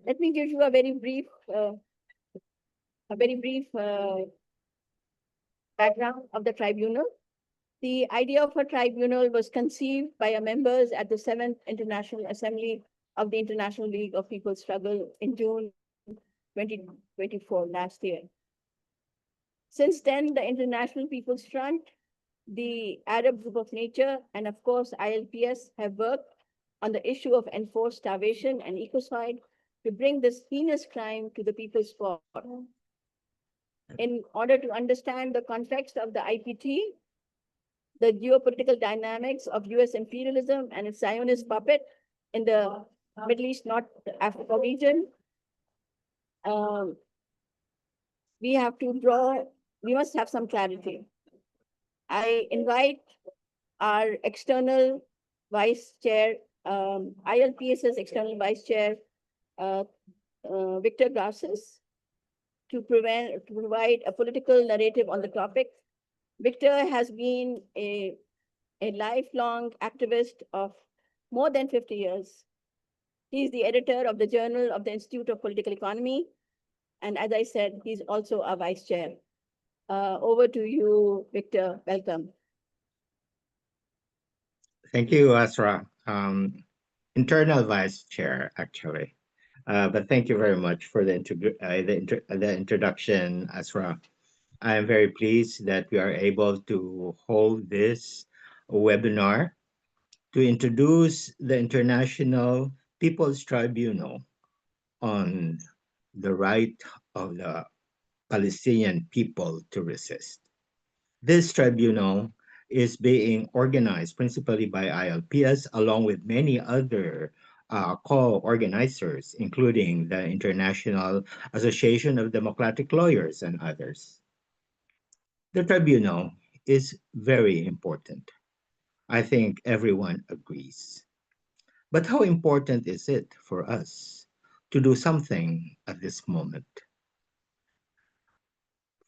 let me give you a very brief, background of the tribunal. The idea of a tribunal was conceived by our members at the 7th International Assembly of the International League of People's Struggle in June 2024, last year. Since then, the International People's Front, the Arab Group of Nature, and of course, ILPS have worked on the issue of enforced starvation and ecocide to bring this heinous crime to the people's fore. In order to understand the context of the IPT, the geopolitical dynamics of US imperialism and its Zionist puppet in the Middle East, North Africa region, we must have some clarity. I invite our external vice chair, ILPS's external vice chair, Victor Garces, to provide a political narrative on the topic. Victor has been a lifelong activist of more than 50 years. He's the editor of the Journal of the Institute of Political Economy. And as I said, he's also a vice chair. Over to you, Victor. Welcome. Thank you, Asra. Internal vice chair, actually. But thank you very much for the introduction, Asra. I am very pleased that we are able to hold this webinar to introduce the International People's Tribunal on the right of the Palestinian people to resist. This tribunal is being organized principally by ILPS along with many other co-organizers, including the International Association of Democratic Lawyers and others. The tribunal is very important. I think everyone agrees. But how important is it for us to do something at this moment?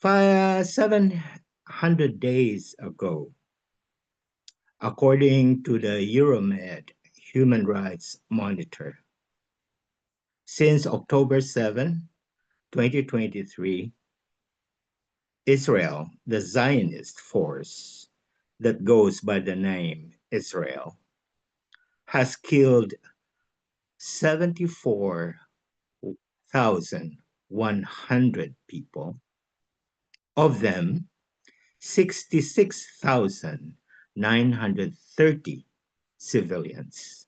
700 days ago, according to the Euromed Human Rights Monitor, since October 7, 2023, Israel, the Zionist force that goes by the name Israel, has killed 74,100 people. Of them, 66,930 civilians.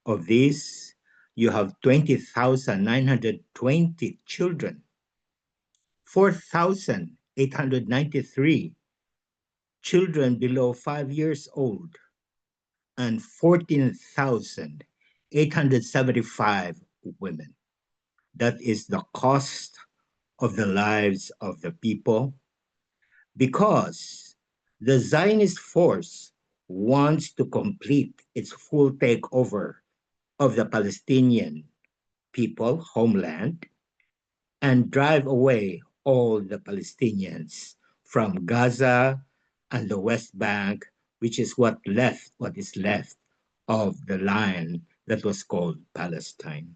Of these, you have 20,920 children, 4,893 children below 5 years old, and 14,875 women. That is the cost of the lives of the people, because the Zionist force wants to complete its full takeover of the Palestinian people, homeland, and drive away all the Palestinians from Gaza and the West Bank, which is what is left of the line that was called Palestine.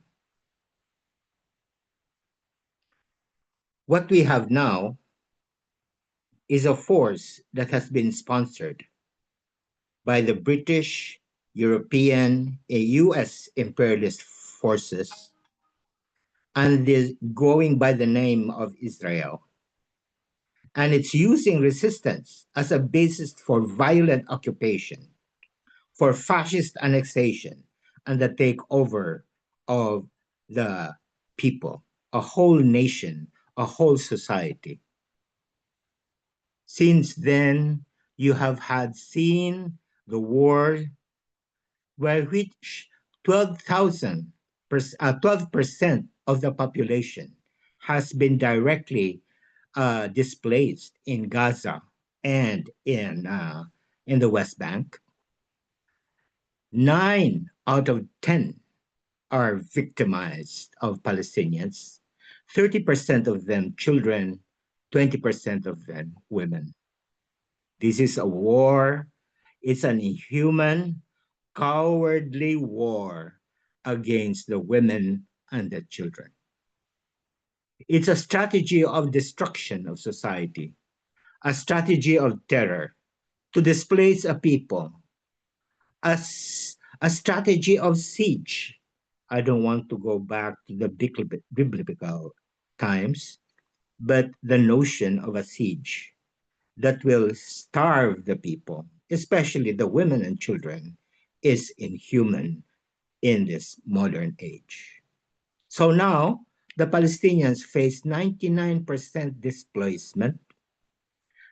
What we have now is a force that has been sponsored by the British, European, US imperialist forces, and is going by the name of Israel. And it's using resistance as a basis for violent occupation, for fascist annexation, and the takeover of the people, a whole nation, a whole society. Since then, you have seen the war by which 12% of the population has been directly displaced in Gaza and in the West Bank. 9 out of 10 are victimized of Palestinians, 30% of them children, 20% of them women. This is a war. It's an inhuman, cowardly war against the women and the children. It's a strategy of destruction of society, a strategy of terror to displace a people, a strategy of siege. I don't want to go back to the biblical times, but the notion of a siege that will starve the people, especially the women and children, is inhuman in this modern age. So now the Palestinians face 99% displacement.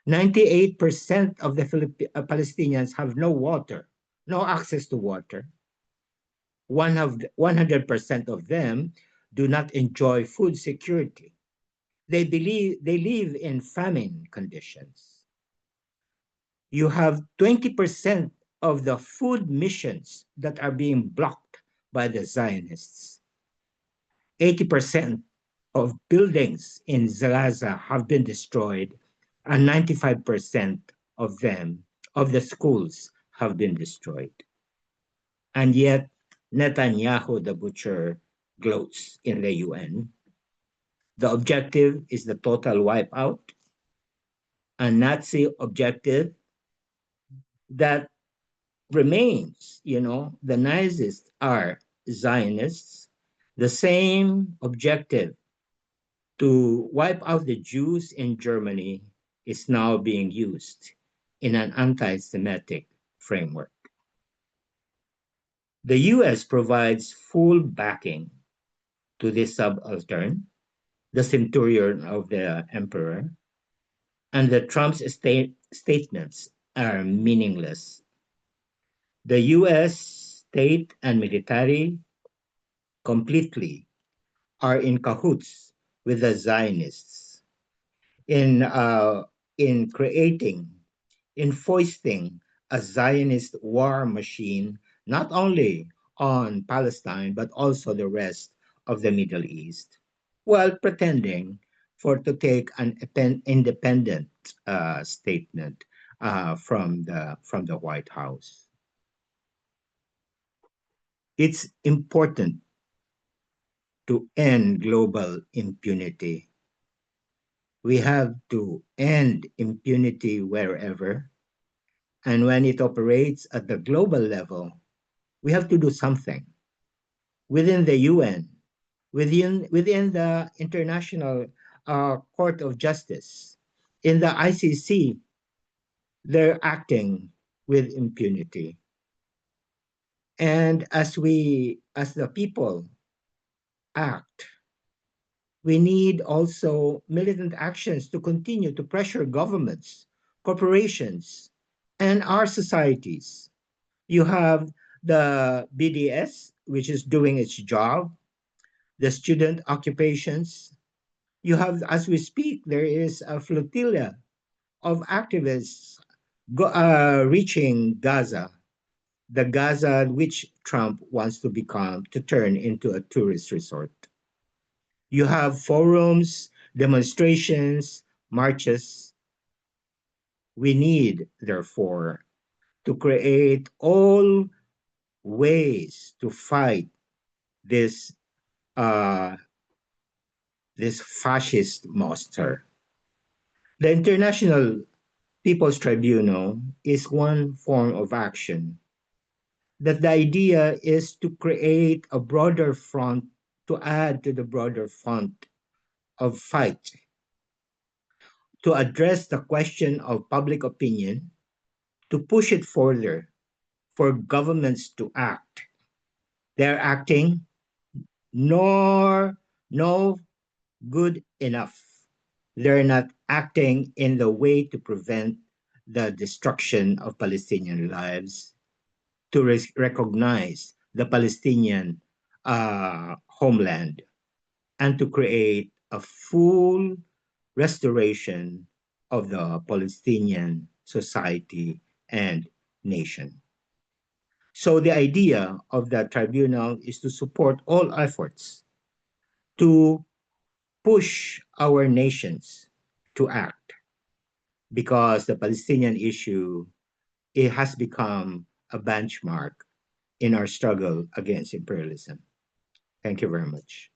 98% of the Palestinians have no water, no access to water. 100% of them do not enjoy food security. They live in famine conditions. You have 20% of the food missions that are being blocked by the Zionists. 80% of buildings in Gaza have been destroyed, and 95% of them, of the schools, have been destroyed. And yet, Netanyahu, the butcher, gloats in the UN. The objective is the total wipeout, a Nazi objective that remains. The Nazis are Zionists. The same objective to wipe out the Jews in Germany is now being used in an anti Semitic framework. The US provides full backing to this subaltern, the centurion of the emperor, and the Trump's statements are meaningless. The US state and military completely are in cahoots with the Zionists in creating, in foisting a Zionist war machine, not only on Palestine, but also the rest of the Middle East, while pretending to take an independent statement from the White House. It's important to end global impunity. We have to end impunity wherever. And when it operates at the global level, we have to do something within the UN, within the International Court of Justice, in the ICC. They're acting with impunity. And as the people act, we need also militant actions to continue to pressure governments, corporations, and our societies. You have the BDS, which is doing its job, the student occupations. You have, as we speak, there is a flotilla of activists reaching Gaza, the Gaza which Trump wants to turn into a tourist resort. You have forums, demonstrations, marches. We need, therefore, to create all ways to fight this uh, this fascist monster. The International People's Tribunal is one form of action. That the idea is to create a broader front, to add to the broader front of fight, to address the question of public opinion, to push it further for governments to act. They're acting, nor no good enough. They're not acting in the way to prevent the destruction of Palestinian lives, to recognize the Palestinian homeland, and to create a full restoration of the Palestinian society and nation. So the idea of the tribunal is to support all efforts to push our nations to act, because the Palestinian issue, it has become a benchmark in our struggle against imperialism. Thank you very much.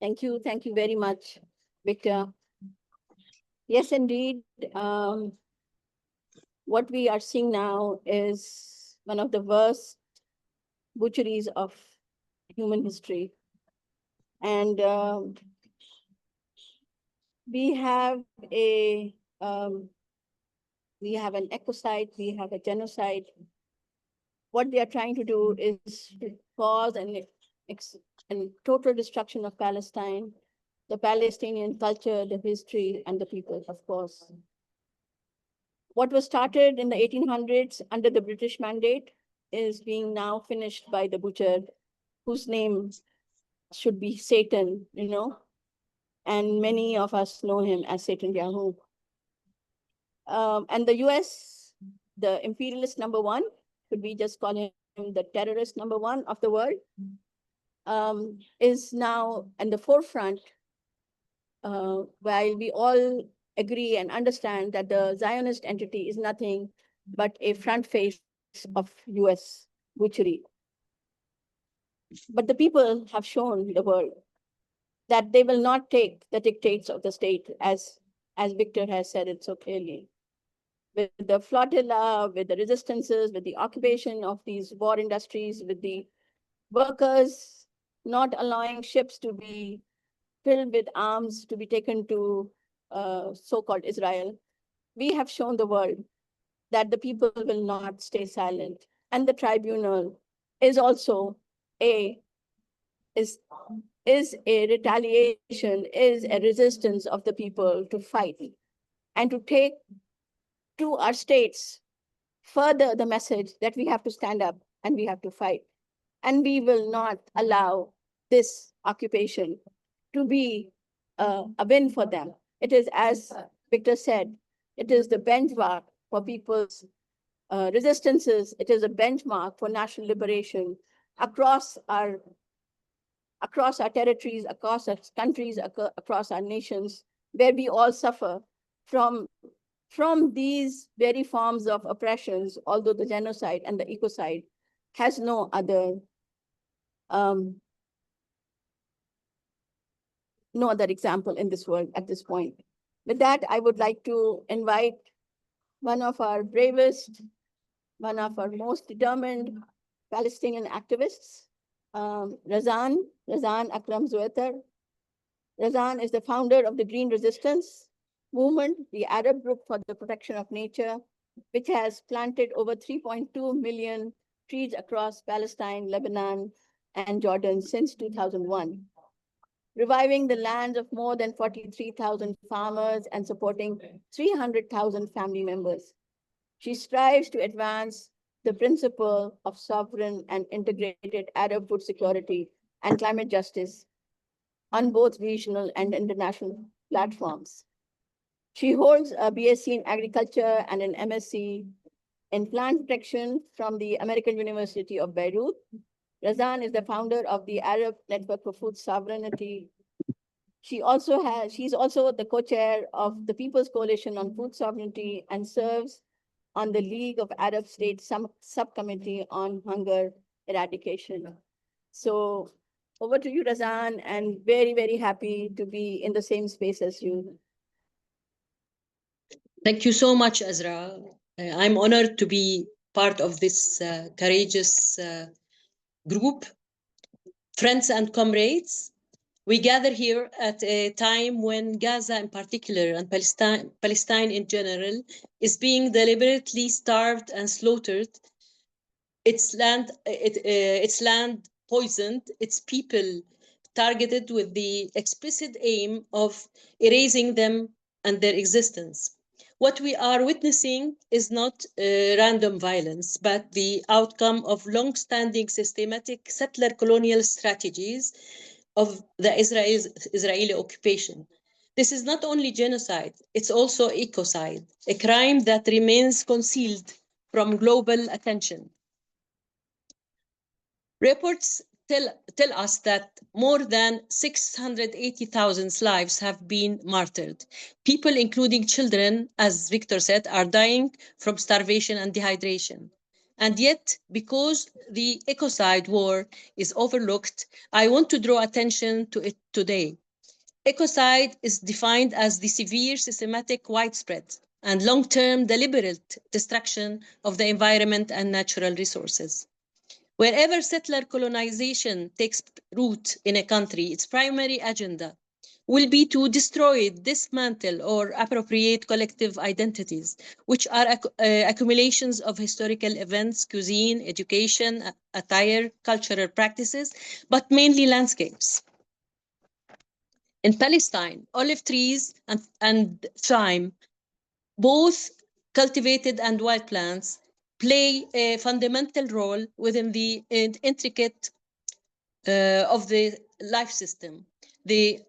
Thank you very much, Victor. Yes, indeed. What we are seeing now is one of the worst butcheries of human history. And we have a we have an ecocide, we have a genocide. What they are trying to do is to cause an total destruction of Palestine, the Palestinian culture, the history, and the people, of course. What was started in the 1800s under the British mandate is being now finished by the butcher, whose name should be Satan, and many of us know him as Satan Yahoo. And the US, the imperialist number one, could we just call him the terrorist number one of the world, is now in the forefront, while we all agree and understand that the Zionist entity is nothing but a front face of US butchery. But the people have shown the world that they will not take the dictates of the state, as Victor has said it so clearly. With the flotilla, with the resistances, with the occupation of these war industries, with the workers not allowing ships to be filled with arms to be taken to so-called Israel, we have shown the world that the people will not stay silent. And the tribunal is also is a retaliation, is a resistance of the people to fight and to take to our states further the message that we have to stand up and we have to fight. And we will not allow this occupation to be a win for them. It is, as Victor said, it is the benchmark for people's resistances. It is a benchmark for national liberation across our territories, across our countries, across our nations, where we all suffer from these very forms of oppressions, although the genocide and the ecocide has no other example in this world at this point. With that, I would like to invite one of our bravest, one of our most determined Palestinian activists, Razan Akram Zueter. Razan is the founder of the Green Resistance Movement, the Arab group for the protection of nature, which has planted over 3.2 million trees across Palestine, Lebanon, and Jordan since 2001, reviving the lands of more than 43,000 farmers and supporting 300,000 family members. She strives to advance the principle of sovereign and integrated Arab food security and climate justice on both regional and international platforms. She holds a BSc in agriculture and an MSc in plant protection from the American University of Beirut. Razan is the founder of the Arab Network for Food Sovereignty. She's also the co-chair of the People's Coalition on Food Sovereignty and serves on the League of Arab States subcommittee on hunger eradication. So over to you, Razan, and very, very happy to be in the same space as you. Thank you so much, Azra. I'm honored to be part of this courageous group. Friends and comrades, we gather here at a time when Gaza in particular and Palestine in general is being deliberately starved and slaughtered, its land poisoned, its people targeted with the explicit aim of erasing them and their existence. What we are witnessing is not random violence, but the outcome of long-standing systematic settler colonial strategies of the Israeli occupation. This is not only genocide, it's also ecocide, a crime that remains concealed from global attention. Reports tell us that more than 680,000 lives have been martyred. People, including children, as Victor said, are dying from starvation and dehydration. And yet, because the ecocide war is overlooked, I want to draw attention to it today. Ecocide is defined as the severe, systematic, widespread, and long-term deliberate destruction of the environment and natural resources. Wherever settler colonization takes root in a country, its primary agenda will be to destroy, dismantle, or appropriate collective identities, which are accumulations of historical events, cuisine, education, attire, cultural practices, but mainly landscapes. In Palestine, olive trees and thyme, both cultivated and wild plants, play a fundamental role within the intricate of the life system. The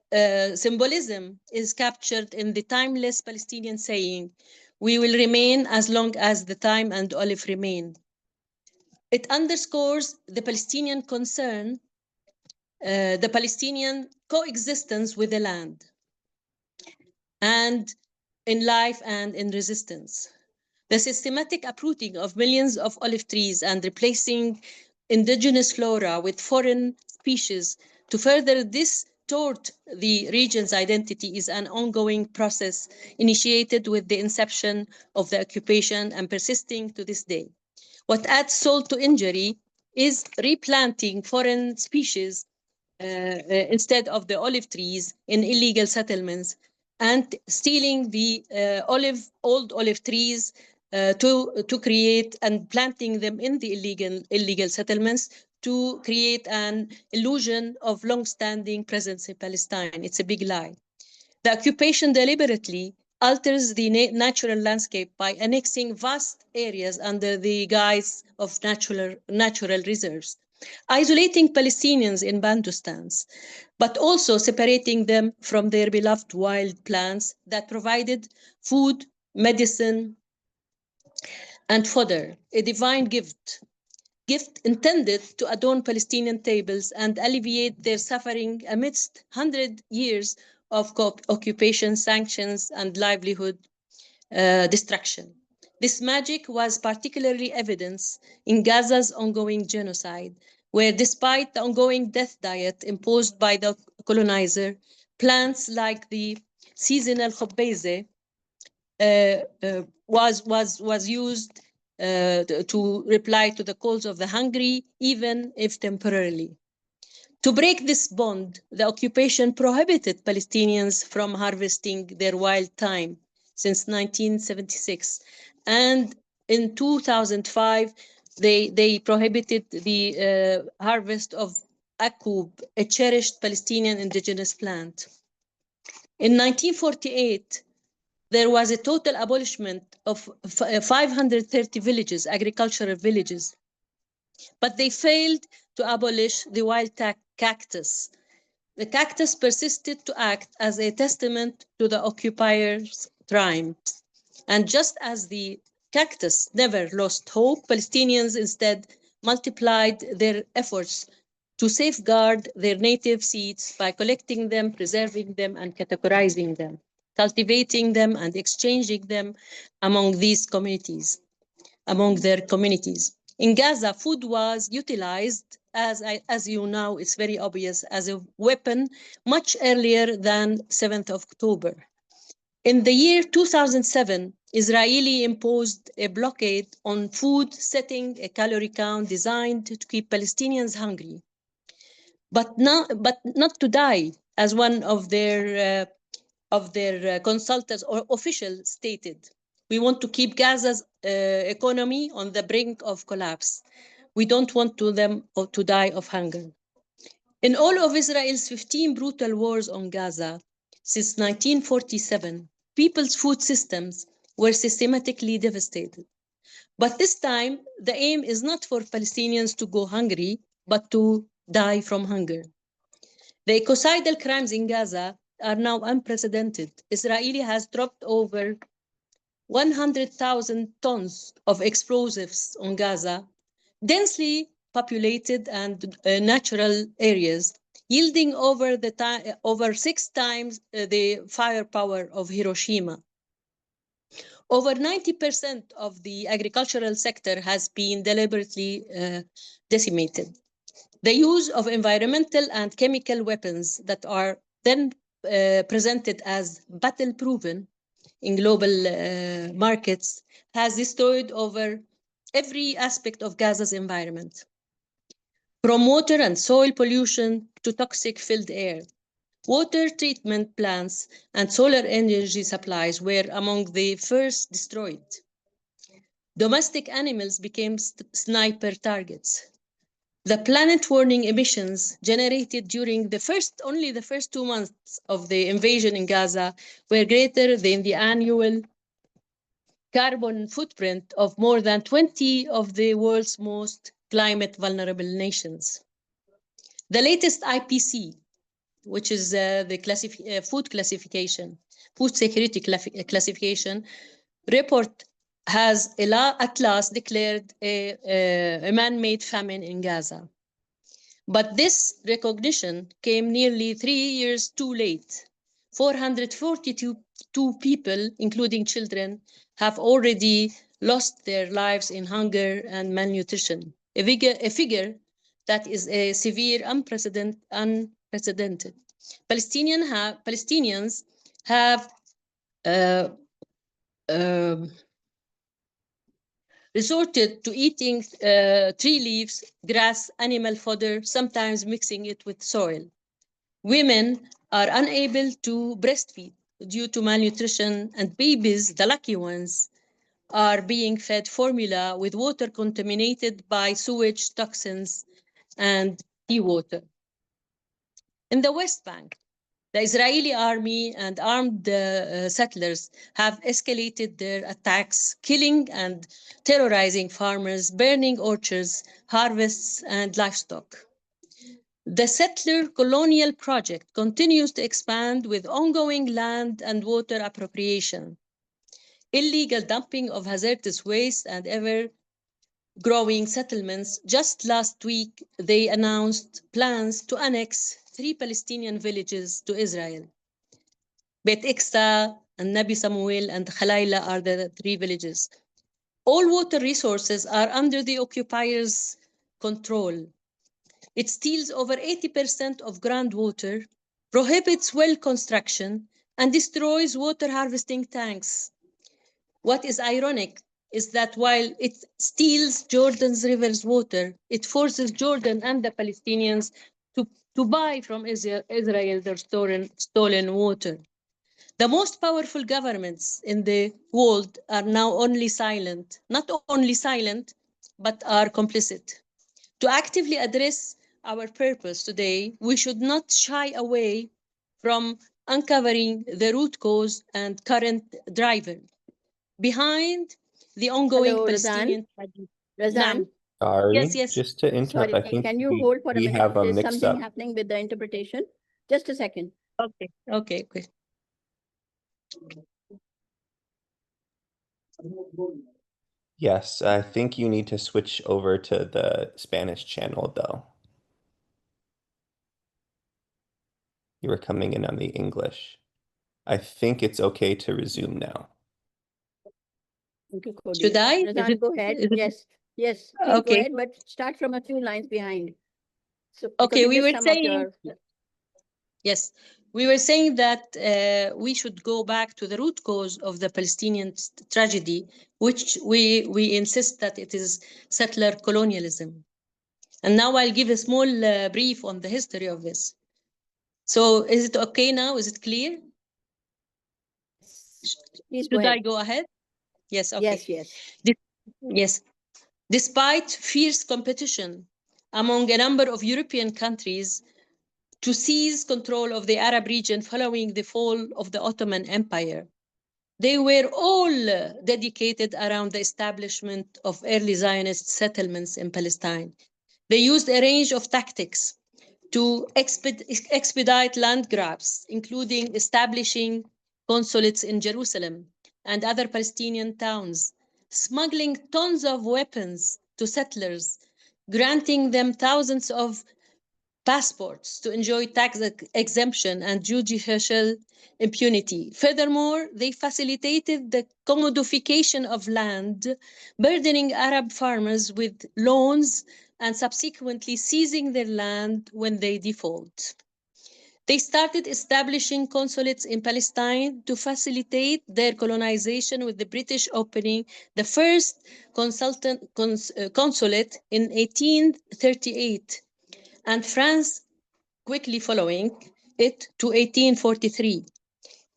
symbolism is captured in the timeless Palestinian saying, "We will remain as long as the thyme and olive remain." It underscores the Palestinian concern, the Palestinian coexistence with the land, and in life and in resistance. The systematic uprooting of millions of olive trees and replacing indigenous flora with foreign species to further distort the region's identity is an ongoing process initiated with the inception of the occupation and persisting to this day. What adds salt to injury is replanting foreign species instead of the olive trees in illegal settlements and stealing the old olive trees to create and planting them in the illegal settlements to create an illusion of long-standing presence in Palestine. It's a big lie. The occupation deliberately alters the natural landscape by annexing vast areas under the guise of natural reserves, isolating Palestinians in Bandustans, but also separating them from their beloved wild plants that provided food, medicine, and fodder, a divine gift intended to adorn Palestinian tables and alleviate their suffering amidst 100 years of occupation, sanctions, and livelihood destruction. This magic was particularly evident in Gaza's ongoing genocide, where despite the ongoing death diet imposed by the colonizer, plants like the seasonal khubbeze was used to reply to the calls of the hungry, even if temporarily. To break this bond, the occupation prohibited Palestinians from harvesting their wild thyme since 1976. And in 2005, they prohibited the harvest of akub, a cherished Palestinian indigenous plant. In 1948, there was a total abolishment of 530 villages, agricultural villages, but they failed to abolish the wild cactus. The cactus persisted to act as a testament to the occupier's crimes. And just as the cactus never lost hope, Palestinians instead multiplied their efforts to safeguard their native seeds by collecting them, preserving them, and categorizing them, cultivating them and exchanging them among these communities, among their communities. In Gaza, food was utilized, as you know, it's very obvious, as a weapon much earlier than 7th of October. In the year 2007, Israeli imposed a blockade on food, setting a calorie count designed to keep Palestinians hungry, but not to die, as one of their consultants or officials stated. We want to keep Gaza's economy on the brink of collapse. We don't want them to die of hunger. In all of Israel's 15 brutal wars on Gaza since 1947, people's food systems were systematically devastated. But this time, the aim is not for Palestinians to go hungry, but to die from hunger. The ecocidal crimes in Gaza are now unprecedented. Israel has dropped over 100,000 tons of explosives on Gaza, densely populated and natural areas, yielding over 6 times the firepower of Hiroshima. Over 90% of the agricultural sector has been deliberately decimated. The use of environmental and chemical weapons that are then presented as battle-proven in global markets has destroyed over every aspect of Gaza's environment, from water and soil pollution to toxic-filled air. Water treatment plants and solar energy supplies were among the first destroyed. Domestic animals became sniper targets. The planet warning emissions generated during only the first 2 months of the invasion in Gaza were greater than the annual carbon footprint of more than 20 of the world's most climate vulnerable nations. The latest IPC, which is the food security classification report, has at last declared a man-made famine in Gaza. But this recognition came nearly 3 years too late. 442 people, including children, have already lost their lives in hunger and malnutrition, a figure that is a severe, unprecedented. Palestinians have resorted to eating tree leaves, grass, animal fodder, sometimes mixing it with soil. Women are unable to breastfeed due to malnutrition, and babies, the lucky ones, are being fed formula with water contaminated by sewage toxins and seawater. In the West Bank, the Israeli army and armed settlers have escalated their attacks, killing and terrorizing farmers, burning orchards, harvests, and livestock. The settler-colonial project continues to expand with ongoing land and water appropriation, illegal dumping of hazardous waste, and ever-growing settlements. Just last week, they announced plans to annex 3 Palestinian villages to Israel. Bet Iksa and Nabi Samuel and Khalaila are the 3 villages. All water resources are under the occupiers' control. It steals over 80% of groundwater, prohibits well construction, and destroys water harvesting tanks. What is ironic is that while it steals Jordan's river's water, it forces Jordan and the Palestinians to buy from Israel their stolen water. The most powerful governments in the world are now not only silent, but are complicit. To actively address our purpose today, we should not shy away from uncovering the root cause and current driver behind the ongoing Hello, Palestinian Razan, Yes, Sorry, yes. just to interrupt, I sorry, think can you hold for a we minute? have a There's something mix-up. happening with the interpretation. Just a second. Okay. Yes, I think you need to switch over to the Spanish channel, though. You were coming in on the English. I think it's okay to resume now. Okay, Cody. Should I? Razan, go ahead. Yes, please go Okay. ahead, but start from a few lines behind. So, Okay, we were saying. Yes, we were saying that we should go back to the root cause of the Palestinian tragedy, which we insist that it is settler colonialism. And now I'll give a small brief on the history of this. So is it okay now? Is it clear? Please go Should ahead. I go ahead? Yes, okay. Yes. Yes. Despite fierce competition among a number of European countries to seize control of the Arab region following the fall of the Ottoman Empire, they were all dedicated around the establishment of early Zionist settlements in Palestine. They used a range of tactics to expedite land grabs, including establishing consulates in Jerusalem and other Palestinian towns, smuggling tons of weapons to settlers, granting them thousands of passports to enjoy tax exemption and judicial impunity. Furthermore, they facilitated the commodification of land, burdening Arab farmers with loans and subsequently seizing their land when they default. They started establishing consulates in Palestine to facilitate their colonization, with the British opening the first consulate in 1838 and France quickly following it to 1843.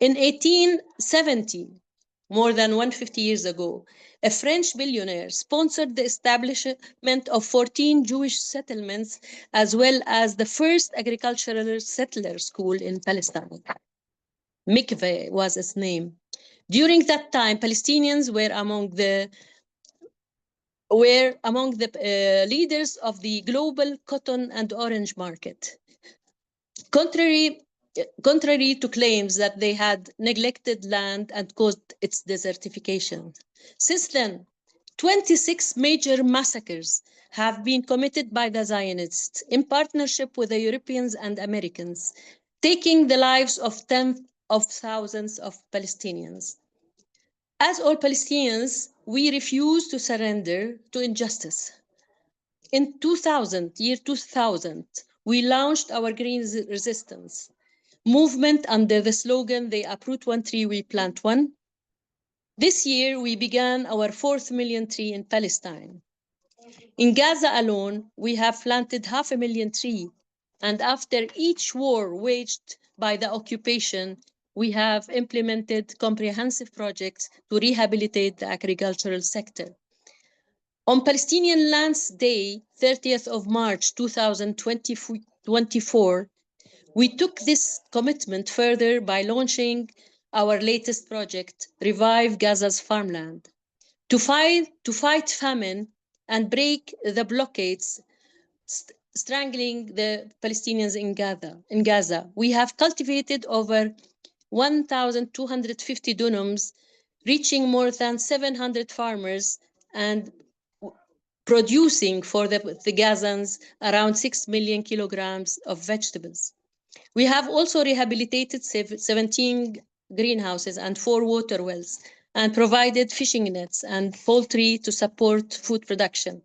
In 1870, more than 150 years ago, a French billionaire sponsored the establishment of 14 Jewish settlements, as well as the first agricultural settler school in Palestine. Mikveh was its name. During that time, Palestinians were among the leaders of the global cotton and orange market. Contrary to claims that they had neglected land and caused its desertification. Since then, 26 major massacres have been committed by the Zionists in partnership with the Europeans and Americans, taking the lives of tens of thousands of Palestinians. As all Palestinians, we refuse to surrender to injustice. In 2000, we launched our Green Resistance movement under the slogan, "They uproot one tree, we plant one." This year, we began our 4th million tree in Palestine. In Gaza alone, we have planted 500,000 trees. And after each war waged by the occupation, we have implemented comprehensive projects to rehabilitate the agricultural sector. On Palestinian Lands Day, 30th of March, 2024, we took this commitment further by launching our latest project, Revive Gaza's Farmland, to fight famine and break the blockades strangling the Palestinians in Gaza. We have cultivated over 1,250 dunums, reaching more than 700 farmers and producing for the Gazans around 6 million kilograms of vegetables. We have also rehabilitated 17 greenhouses and 4 water wells and provided fishing nets and poultry to support food production.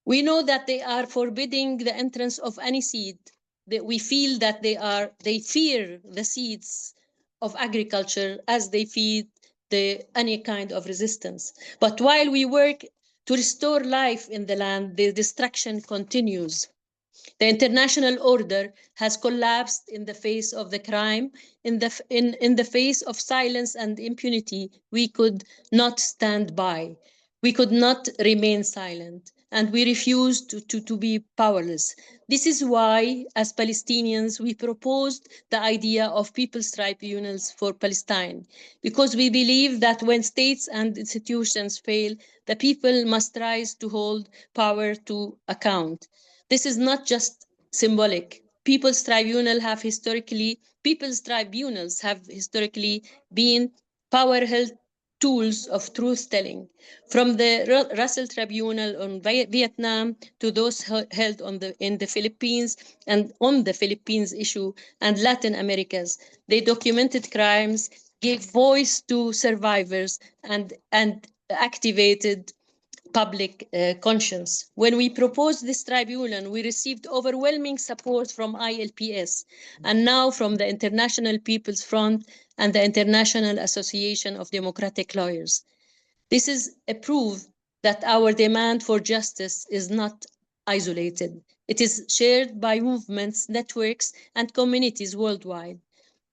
We know that they are forbidding the entrance of any seed. That we feel that they fear the seeds of agriculture as they feed any kind of resistance. But while we work to restore life in the land, the destruction continues. The international order has collapsed in the face of the crime, in the face of silence and impunity. We could not stand by. We could not remain silent, and we refuse to be powerless. This is why, as Palestinians, we proposed the idea of people's tribunals for Palestine, because we believe that when states and institutions fail, the people must rise to hold power to account. This is not just symbolic. People's tribunals have historically been power-held tools of truth-telling, from the Russell Tribunal on Vietnam to those held in the Philippines and on the Philippines issue and Latin Americas. They documented crimes, gave voice to survivors, and activated public conscience. When we proposed this tribunal, we received overwhelming support from ILPS and now from the International People's Front and the International Association of Democratic Lawyers. This is a proof that our demand for justice is not isolated. It is shared by movements, networks, and communities worldwide,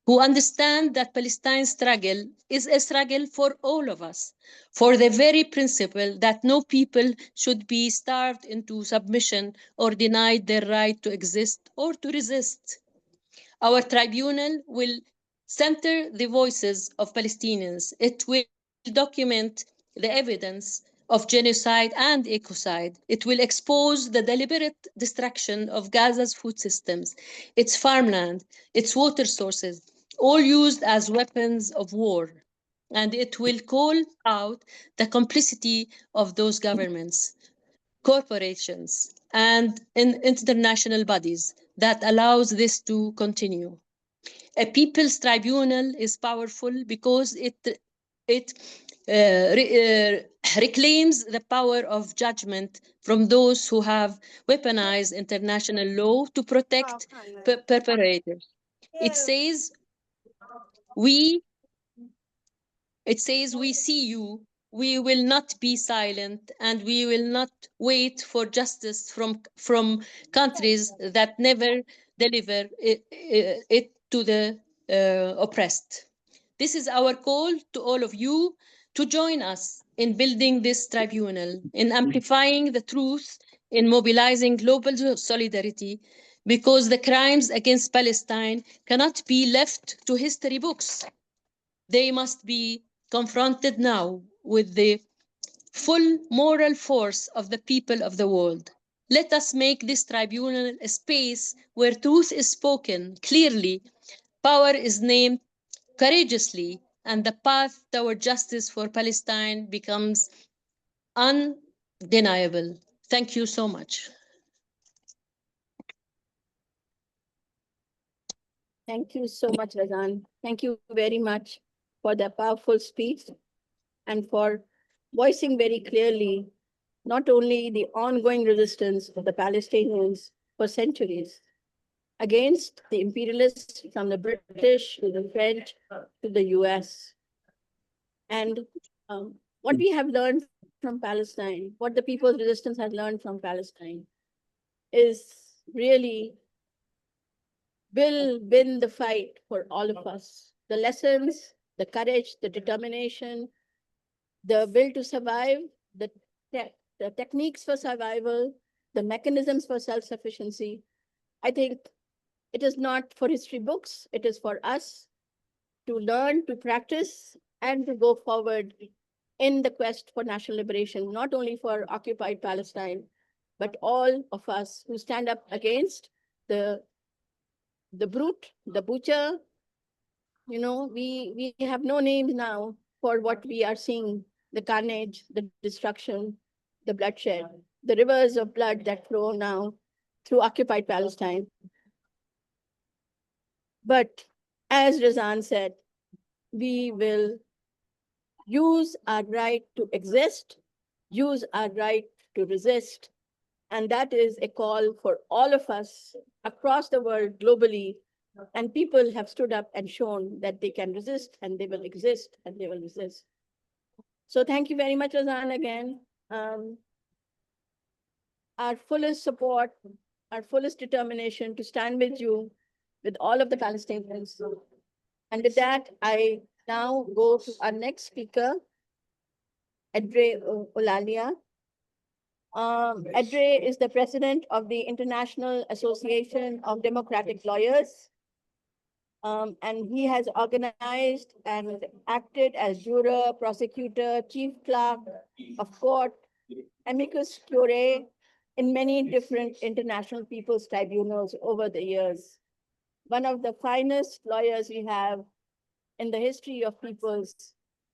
who understand that Palestine's struggle is a struggle for all of us, for the very principle that no people should be starved into submission or denied their right to exist or to resist. Our tribunal will center the voices of Palestinians. It will document the evidence of genocide and ecocide. It will expose the deliberate destruction of Gaza's food systems, its farmland, its water sources, all used as weapons of war. And it will call out the complicity of those governments. corporations, and in international bodies that allows this to continue. A people's tribunal is powerful because it reclaims the power of judgment from those who have weaponized international law to protect perpetrators. It says we we see you, we will not be silent, and we will not wait for justice from countries that never deliver it to the oppressed. This is our call to all of you to join us in building this tribunal, in amplifying the truth, in mobilizing global solidarity, because the crimes against Palestine cannot be left to history books. They must be confronted now with the full moral force of the people of the world. Let us make this tribunal a space where truth is spoken clearly, power is named courageously, and the path toward justice for Palestine becomes undeniable. Thank you so much. Thank you so much, Razan. Thank you very much for the powerful speech and for voicing very clearly not only the ongoing resistance of the Palestinians for centuries against the imperialists from the British to the French to the US, and what we have learned from Palestine, what the people's resistance has learned from Palestine, is really will win the fight for all of us. The lessons, the courage, the determination, the will to survive, the techniques for survival, the mechanisms for self-sufficiency. I think it is not for history books, it is for us to learn, to practice, and to go forward in the quest for national liberation, not only for occupied Palestine, but all of us who stand up against the brute, the butcher. You know, we have no names now for what we are seeing, the carnage, the destruction, the bloodshed, the rivers of blood that flow now through occupied Palestine. But as Razan said, we will use our right to exist, use our right to resist. And that is a call for all of us across the world globally. And people have stood up and shown that they can resist and they will exist and they will resist. So thank you very much, Razan, again. Our fullest support, our fullest determination to stand with you, with all of the Palestinians. And with that, I now go to our next speaker, Edre Olalia. Edre is the president of the International Association of Democratic Lawyers. And he has organized and acted as juror, prosecutor, chief clerk of court, amicus curiae in many different international people's tribunals over the years. One of the finest lawyers we have in the history of people's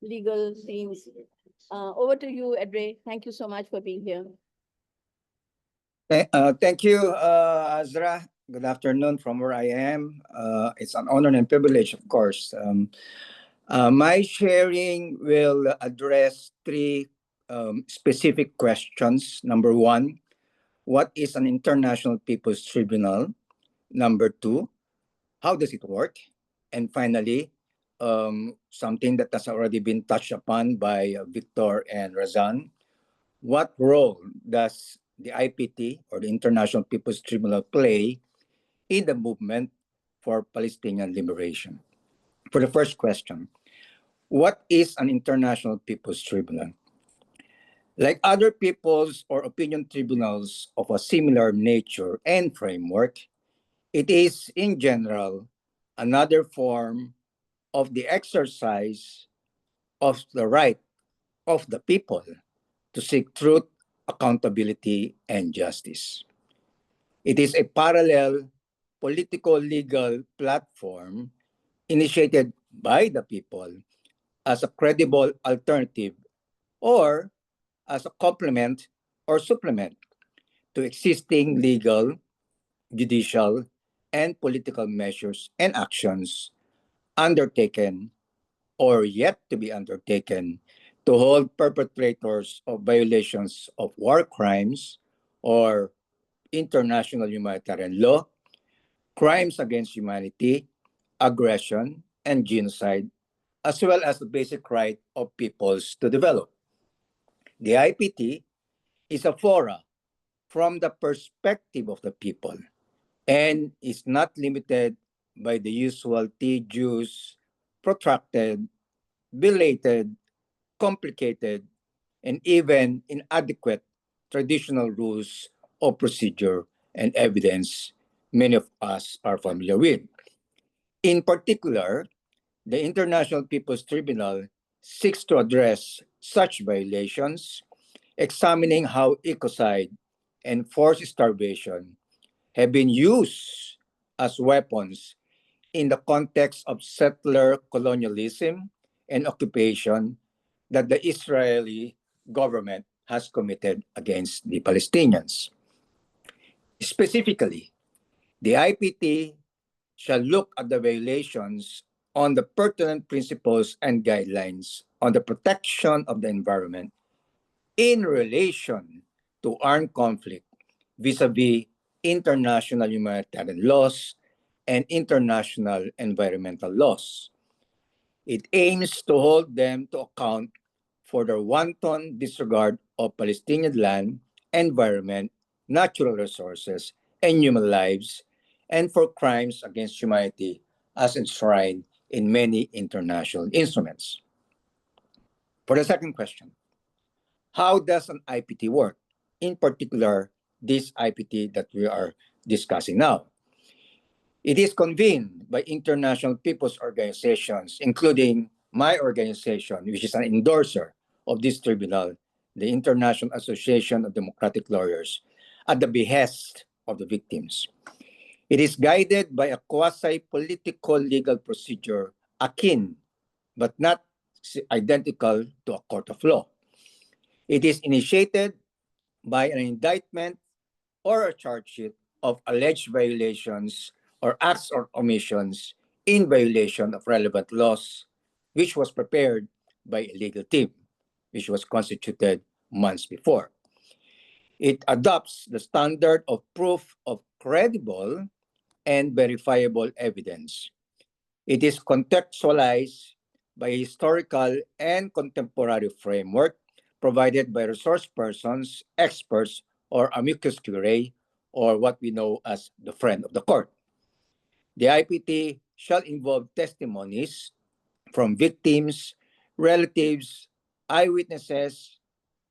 legal themes. Over to you, Edre. Thank you so much for being here. Thank you, Azra. Good afternoon from where I am. It's an honor and privilege, of course. My sharing will address three specific questions. Number one, what is an international people's tribunal? Number two, how does it work? And finally, something that has already been touched upon by Victor and Razan. What role does the IPT, or the International People's Tribunal, play in the movement for Palestinian liberation? For the first question, what is an International People's Tribunal? Like other people's or opinion tribunals of a similar nature and framework, it is in general another form of the exercise of the right of the people to seek truth, accountability, and justice. It is a parallel political-legal platform initiated by the people as a credible alternative or as a complement or supplement to existing legal, judicial, and political measures and actions undertaken or yet to be undertaken to hold perpetrators of violations of war crimes or international humanitarian law, crimes against humanity, aggression, and genocide, as well as the basic right of peoples to develop. The IPT is a fora from the perspective of the people and is not limited by the usual tedious, protracted, belated, complicated, and even inadequate traditional rules of procedure and evidence many of us are familiar with. In particular, the International People's Tribunal seeks to address such violations, examining how ecocide and forced starvation have been used as weapons in the context of settler colonialism and occupation that the Israeli government has committed against the Palestinians. Specifically, the IPT shall look at the violations on the pertinent principles and guidelines on the protection of the environment in relation to armed conflict vis-a-vis international humanitarian laws and international environmental laws. It aims to hold them to account for their wanton disregard of Palestinian land, environment, natural resources, and human lives, and for crimes against humanity as enshrined in many international instruments. For the second question, how does an IPT work? In particular, this IPT that we are discussing now. It is convened by international people's organizations, including my organization, which is an endorser of this tribunal, the International Association of Democratic Lawyers, at the behest of the victims. It is guided by a quasi-political legal procedure akin, but not identical to a court of law. It is initiated by an indictment or a charge sheet of alleged violations or acts or omissions in violation of relevant laws, which was prepared by a legal team, which was constituted months before. It adopts the standard of proof of credible and verifiable evidence. It is contextualized by a historical and contemporary framework provided by resource persons, experts, or amicus curiae, or what we know as the friend of the court. The IPT shall involve testimonies from victims, relatives, eyewitnesses,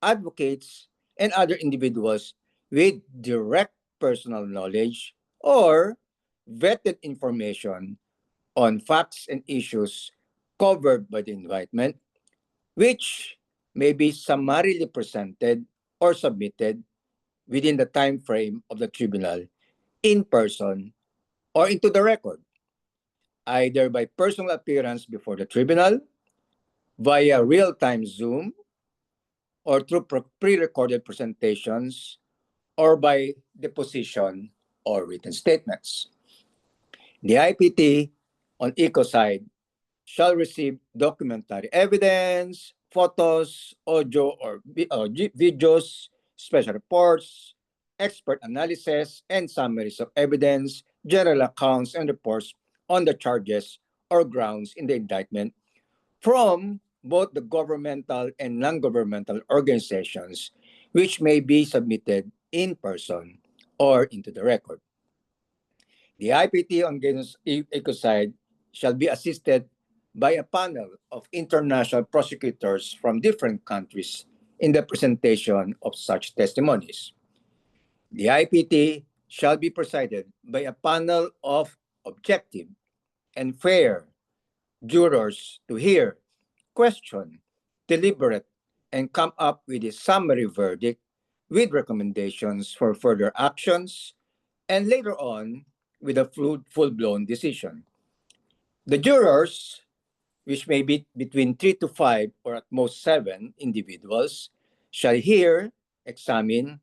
advocates, and other individuals with direct personal knowledge or vetted information on facts and issues covered by the indictment, which may be summarily presented or submitted within the time frame of the tribunal in person or into the record, either by personal appearance before the tribunal, via real-time Zoom, or through pre-recorded presentations, or by deposition or written statements. The IPT on ecocide shall receive documentary evidence, photos, audio or videos, special reports, expert analysis, and summaries of evidence, general accounts, and reports on the charges or grounds in the indictment from both the governmental and non-governmental organizations, which may be submitted in person or into the record. The IPT on ecocide shall be assisted by a panel of international prosecutors from different countries in the presentation of such testimonies. The IPT shall be presided by a panel of objective and fair jurors to hear, question, deliberate, and come up with a summary verdict with recommendations for further actions, and later on with a full-blown decision. The jurors, which may be between 3 to 5 or at most 7 individuals, shall hear, examine,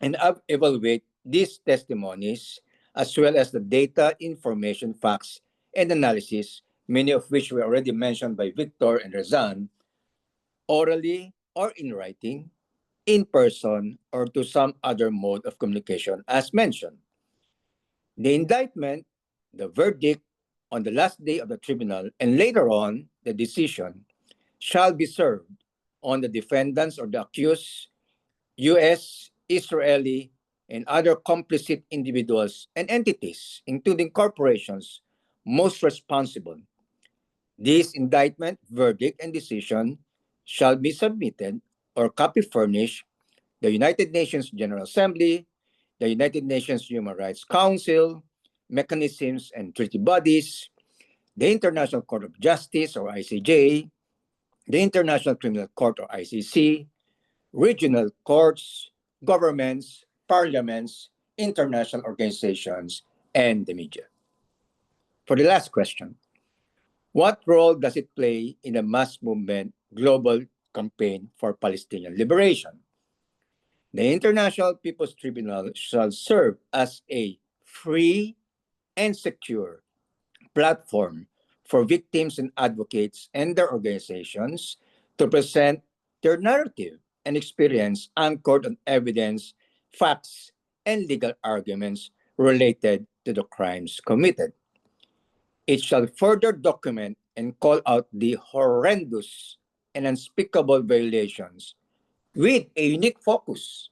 and evaluate these testimonies as well as the data, information, facts, and analysis, many of which were already mentioned by Victor and Razan, orally or in writing, in person, or to some other mode of communication as mentioned. The indictment, the verdict on the last day of the tribunal, and later on the decision shall be served on the defendants or the accused, US, Israeli, and other complicit individuals and entities, including corporations, most responsible. This indictment, verdict, and decision shall be submitted or copy furnished the United Nations General Assembly, the United Nations Human Rights Council, mechanisms and treaty bodies, the International Court of Justice or ICJ, the International Criminal Court or ICC, regional courts, governments, parliaments, international organizations, and the media. For the last question, what role does it play in the mass movement global campaign for Palestinian liberation? The International People's Tribunal shall serve as a free and secure platform for victims and advocates and their organizations to present their narrative and experience anchored on evidence, facts, and legal arguments related to the crimes committed. It shall further document and call out the horrendous and unspeakable violations with a unique focus.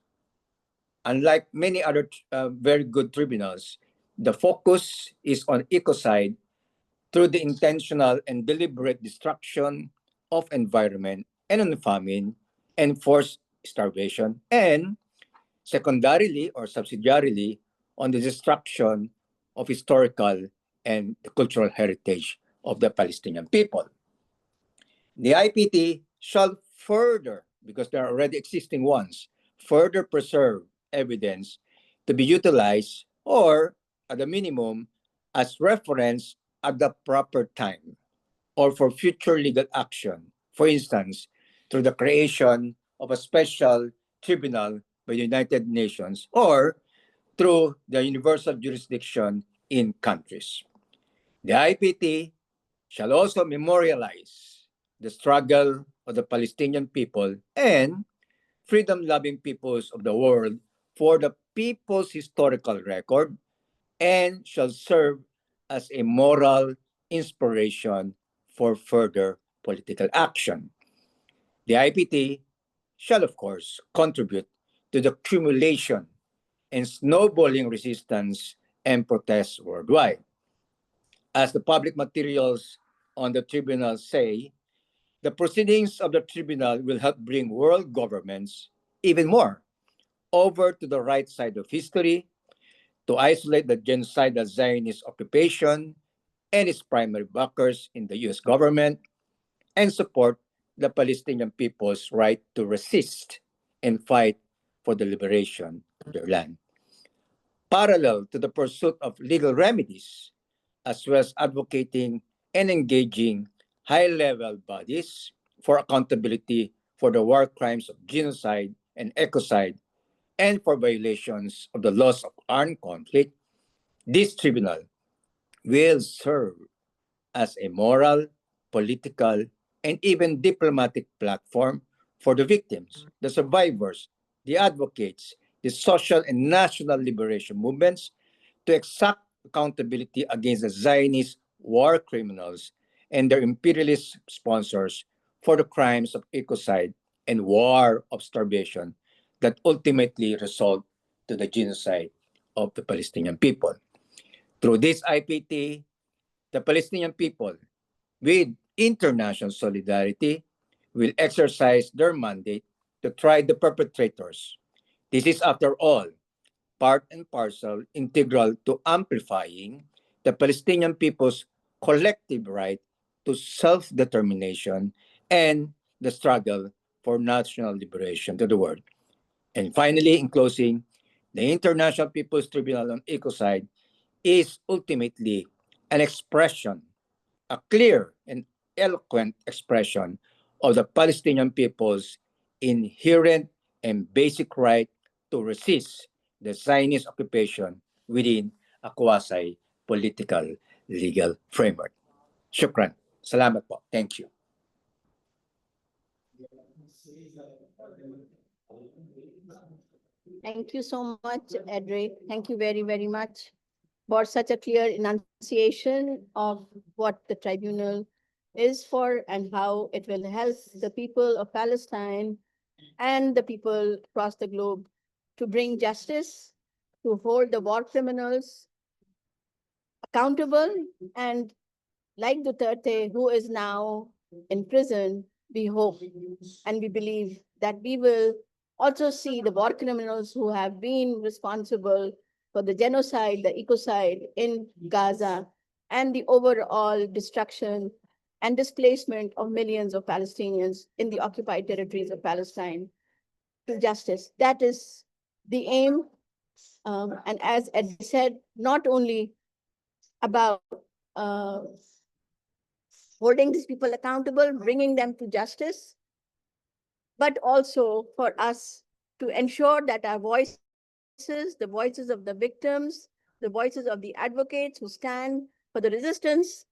Unlike many other very good tribunals, the focus is on ecocide through the intentional and deliberate destruction of environment and on famine and forced starvation, and secondarily or subsidiarily on the destruction of historical and the cultural heritage of the Palestinian people. The IPT shall further, because there are already existing ones, further preserve evidence to be utilized or, at a minimum, as reference at the proper time or for future legal action, for instance, through the creation of a special tribunal by the United Nations or through the universal jurisdiction in countries. The IPT shall also memorialize the struggle of the Palestinian people and freedom-loving peoples of the world for the people's historical record and shall serve as a moral inspiration for further political action. The IPT shall, of course, contribute to the accumulation and snowballing resistance and protests worldwide. As the public materials on the tribunal say, the proceedings of the tribunal will help bring world governments even more over to the right side of history to isolate the genocidal Zionist occupation and its primary backers in the US government and support the Palestinian people's right to resist and fight for the liberation of their land. Parallel to the pursuit of legal remedies, as well as advocating and engaging high-level bodies for accountability for the war crimes of genocide and ecocide and for violations of the laws of armed conflict, this tribunal will serve as a moral, political, and even diplomatic platform for the victims, the survivors, the advocates, the social and national liberation movements to exact accountability against the Zionist war criminals and their imperialist sponsors for the crimes of ecocide and war of starvation that ultimately result to the genocide of the Palestinian people. Through this IPT, the Palestinian people, with international solidarity, will exercise their mandate to try the perpetrators. This is, after all, part and parcel integral to amplifying the Palestinian people's collective right to self-determination and the struggle for national liberation to the world. And finally, in closing, the International People's Tribunal on Ecocide is ultimately an expression, a clear and eloquent expression of the Palestinian people's inherent and basic right to resist the Zionist occupation within a quasi-political legal framework. Shukran. Salamat po. Thank you. Thank you so much, Edre. Thank you very, very much for such a clear enunciation of what the tribunal is for and how it will help the people of Palestine and the people across the globe to bring justice, to hold the war criminals accountable, and like Duterte, who is now in prison, we hope and we believe that we will also see the war criminals who have been responsible for the genocide, the ecocide in Gaza, and the overall destruction and displacement of millions of Palestinians in the occupied territories of Palestine to justice. That is the aim. And as Ed said, not only about holding these people accountable, bringing them to justice, but also for us to ensure that our voices, the voices of the victims, the voices of the advocates who stand for the resistance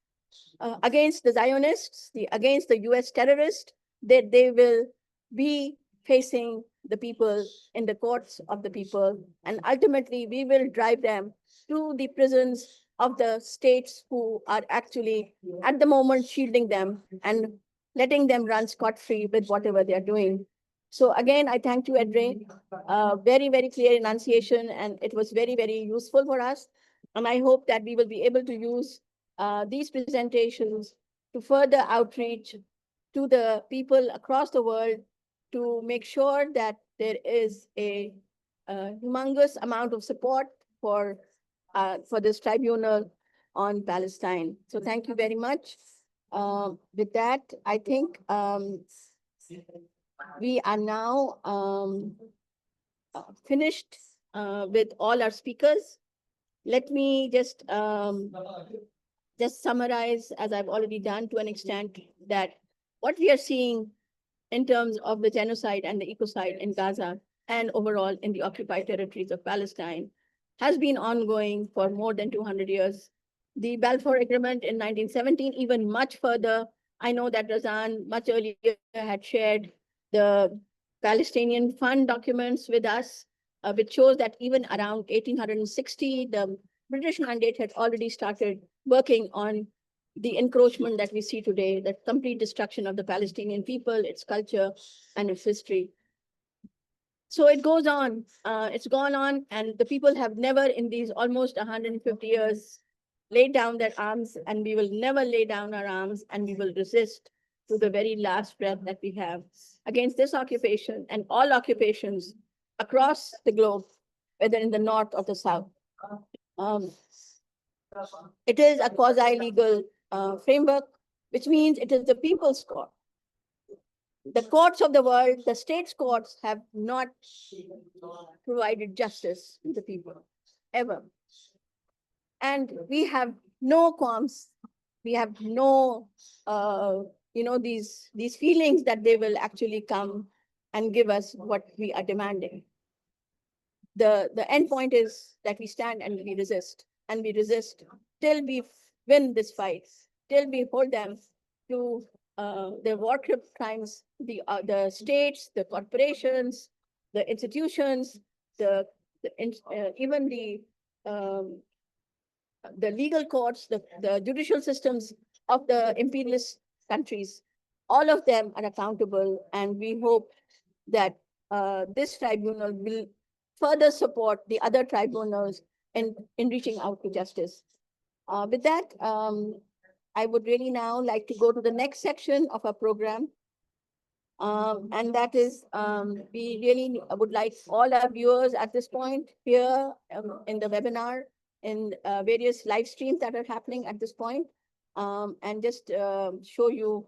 against the Zionists, against the US terrorists, that they will be facing the people in the courts of the people. And ultimately, we will drive them to the prisons of the states who are actually, at the moment, shielding them and letting them run scot-free with whatever they are doing. So again, I thank you, Edre. Very, very clear enunciation, and it was very, very useful for us. And I hope that we will be able to use these presentations to further outreach to the people across the world to make sure that there is a humongous amount of support for this tribunal on Palestine. So thank you very much. With that, I think we are now finished with all our speakers. Let me just summarize, as I've already done to an extent, that what we are seeing in terms of the genocide and the ecocide in Gaza and overall in the occupied territories of Palestine has been ongoing for more than 200 years. The Balfour Agreement in 1917, even much further. I know that Razan much earlier had shared the Palestinian Fund documents with us, which shows that even around 1860, the British mandate had already started working on the encroachment that we see today, the complete destruction of the Palestinian people, its culture, and its history. So it goes on, it's gone on, and the people have never in these almost 150 years laid down their arms, and we will never lay down our arms, and we will resist to the very last breath that we have against this occupation and all occupations across the globe, whether in the north or the south. It is a quasi-legal framework, which means it is the people's court. The courts of the world, the state's courts, have not provided justice to the people, ever. And we have no qualms, we have no, these feelings that they will actually come and give us what we are demanding. The end point is that we stand and we resist till we win this fight, till we hold them to the war crimes, the states, the corporations, the institutions, even the legal courts, the judicial systems of the imperialist countries. All of them are accountable, and we hope that this tribunal will further support the other tribunals in reaching out to justice. With that, I would really now like to go to the next section of our program. And that is, we really would like all our viewers at this point here in the webinar, in various live streams that are happening at this point, and just show you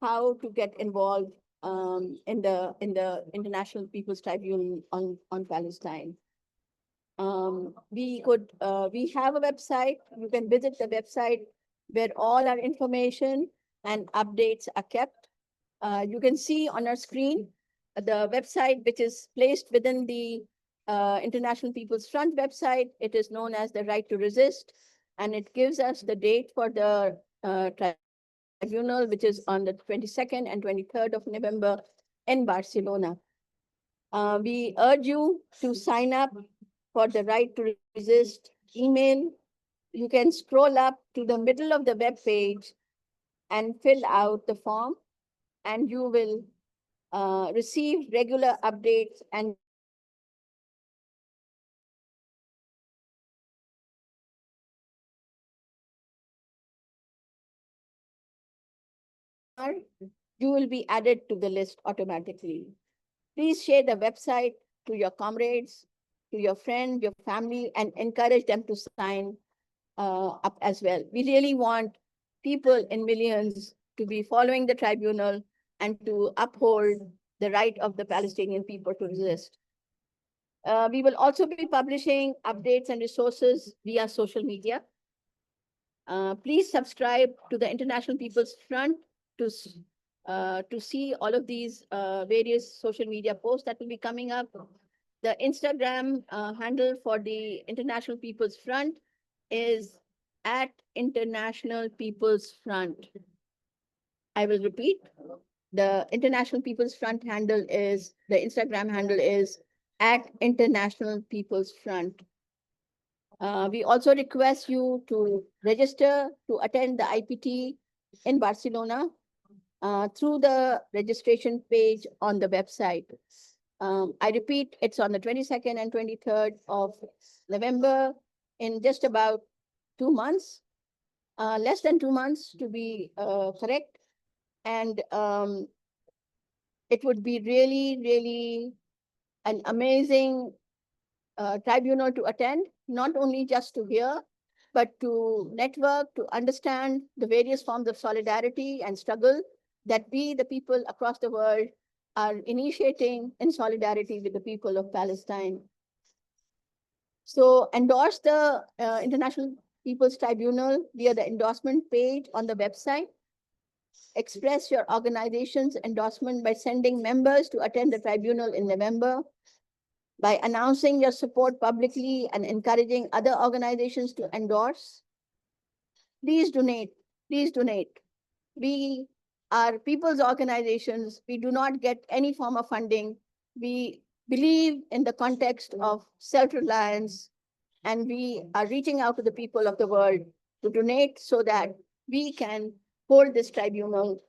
how to get involved in the International People's Tribunal on Palestine. We have a website. You can visit the website where all our information and updates are kept. You can see on our screen the website, which is placed within the International People's Front website. It is known as the Right to Resist, and it gives us the date for the tribunal, which is on the 22nd and 23rd of November in Barcelona. We urge you to sign up for the Right to Resist email. You can scroll up to the middle of the web page and fill out the form, and you will receive regular updates and you will be added to the list automatically. Please share the website to your comrades, to your friends, your family, and encourage them to sign up as well. We really want people in millions to be following the tribunal and to uphold the right of the Palestinian people to resist. We will also be publishing updates and resources via social media. Please subscribe to the International People's Front to see all of these various social media posts that will be coming up. The Instagram handle for the International People's Front is @International People's Front. I will repeat. The International People's Front handle is, the Instagram handle is @International People's Front. We also request you to register to attend the IPT in Barcelona through the registration page on the website. I repeat, it's on the 22nd and 23rd of November in just about 2 months, less than 2 months to be correct. And it would be really, really an amazing tribunal to attend, not only just to hear, but to network, to understand the various forms of solidarity and struggle that we, the people across the world, are initiating in solidarity with the people of Palestine. So endorse the International People's Tribunal via the endorsement page on the website. Express your organization's endorsement by sending members to attend the tribunal in November, by announcing your support publicly and encouraging other organizations to endorse. Please donate. Please donate. We are people's organizations. We do not get any form of funding. We believe in the context of self-reliance, and we are reaching out to the people of the world to donate so that we can hold this tribunal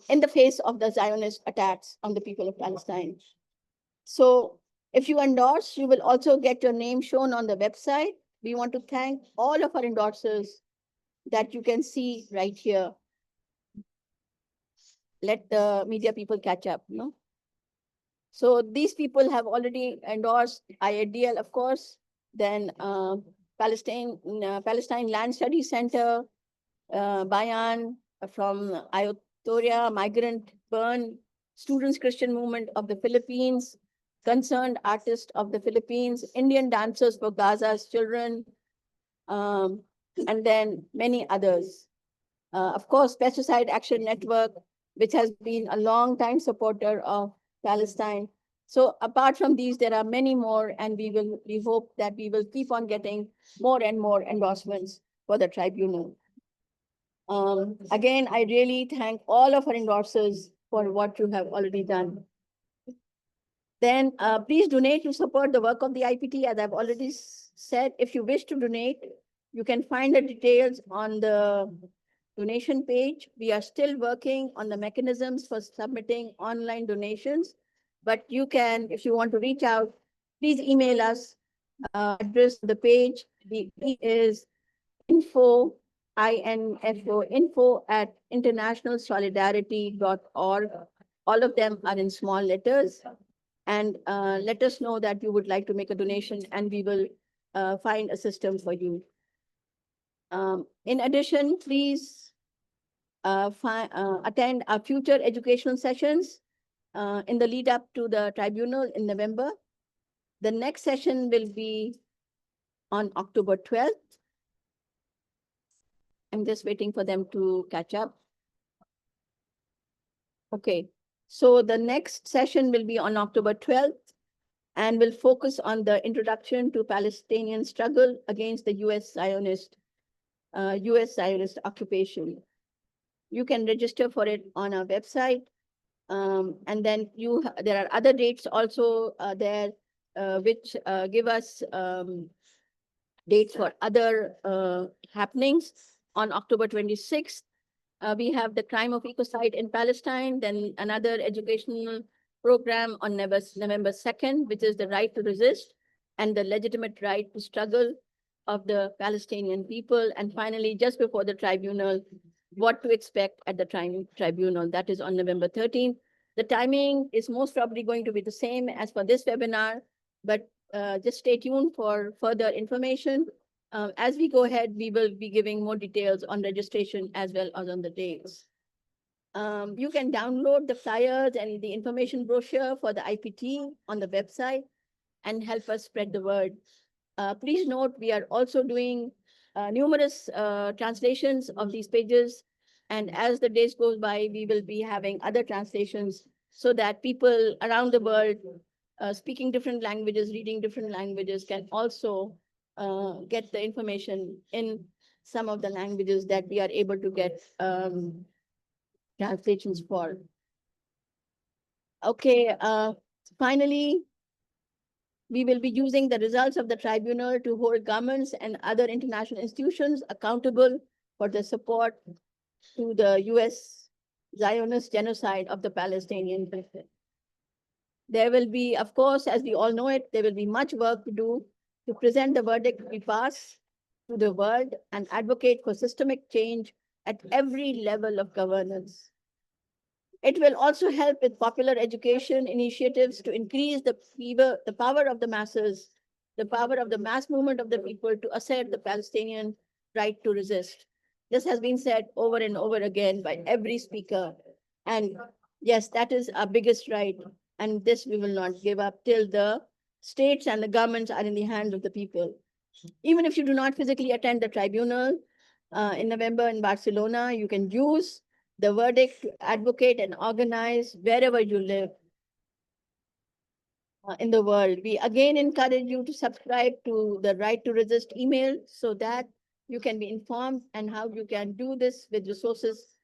in the face of the Zionist attacks on the people of Palestine. So if you endorse, you will also get your name shown on the website. We want to thank all of our endorsers that you can see right here. Let the media people catch up, no? So these people have already endorsed IADL, of course, then Palestine Land Study Center, Bayan from Ayutthaya, Migrant Burn, Students Christian Movement of the Philippines, Concerned Artists of the Philippines, Indian Dancers for Gaza's Children, and then many others. Of course, Pesticide Action Network, which has been a long time supporter of Palestine. So apart from these, there are many more, and we hope that we will keep on getting more and more endorsements for the tribunal. Again, I really thank all of our endorsers for what you have already done. Then please donate to support the work of the IPT. As I've already said, if you wish to donate, you can find the details on the donation page. We are still working on the mechanisms for submitting online donations, but you can, if you want to reach out, please email us. Address the page. The is info @internationalsolidarity.org. All of them are in small letters. And let us know that you would like to make a donation, and we will find a system for you. In addition, please attend our future educational sessions in the lead up to the tribunal in November. The next session will be on October 12th. I'm just waiting for them to catch up. Okay, so the next session will be on October 12th. and will focus on the introduction to Palestinian struggle against the US-Zionist occupation. You can register for it on our website. And then there are other dates also there, which give us dates for other happenings. On October 26th, we have the crime of ecocide in Palestine, then another educational program on November 2nd, which is the right to resist and the legitimate right to struggle of the Palestinian people. And finally, just before the tribunal, what to expect at the tribunal, that is on November 13th. The timing is most probably going to be the same as for this webinar, but just stay tuned for further information. As we go ahead, we will be giving more details on registration as well as on the dates. You can download the flyers and the information brochure for the IPT on the website and help us spread the word. Please note, we are also doing numerous translations of these pages. And as the days goes by, we will be having other translations so that people around the world speaking different languages, reading different languages can also get the information in some of the languages that we are able to get translations for. Okay, finally, we will be using the results of the tribunal to hold governments and other international institutions accountable for the support to the US-Zionist genocide of the Palestinian people. There will be, of course, as we all know it, there will be much work to do to present the verdict we pass to the world and advocate for systemic change at every level of governance. It will also help with popular education initiatives to increase the power of the masses, the power of the mass movement of the people to assert the Palestinian right to resist. This has been said over and over again by every speaker. And yes, that is our biggest right. And this we will not give up till the states and the governments are in the hands of the people. Even if you do not physically attend the tribunal in November in Barcelona, you can use the verdict to advocate and organize wherever you live in the world. We again encourage you to subscribe to the Right to Resist email so that you can be informed and how you can do this with resources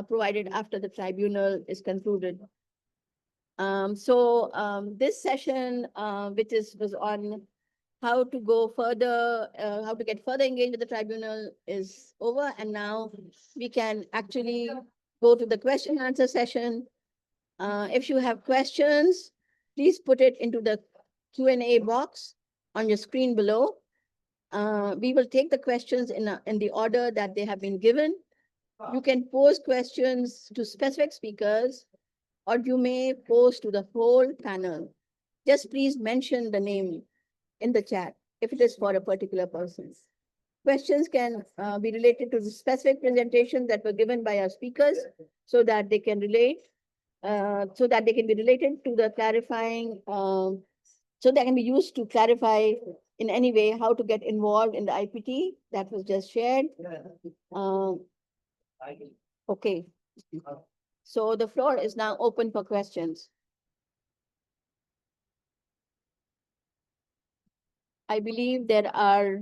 provided after the tribunal is concluded. This session, which was on how to go further, how to get further engaged with the tribunal is over. And now we can actually go to the question and answer session. If you have questions, please put it into the Q&A box on your screen below. We will take the questions in the order that they have been given. You can pose questions to specific speakers, or you may pose to the whole panel. Just please mention the name in the chat if it is for a particular person. Questions can be related to the specific presentations that were given by our speakers so that they can relate, so that they can be related to the clarifying, so they can be used to clarify in any way how to get involved in the IPT that was just shared. Okay. So the floor is now open for questions. I believe there are,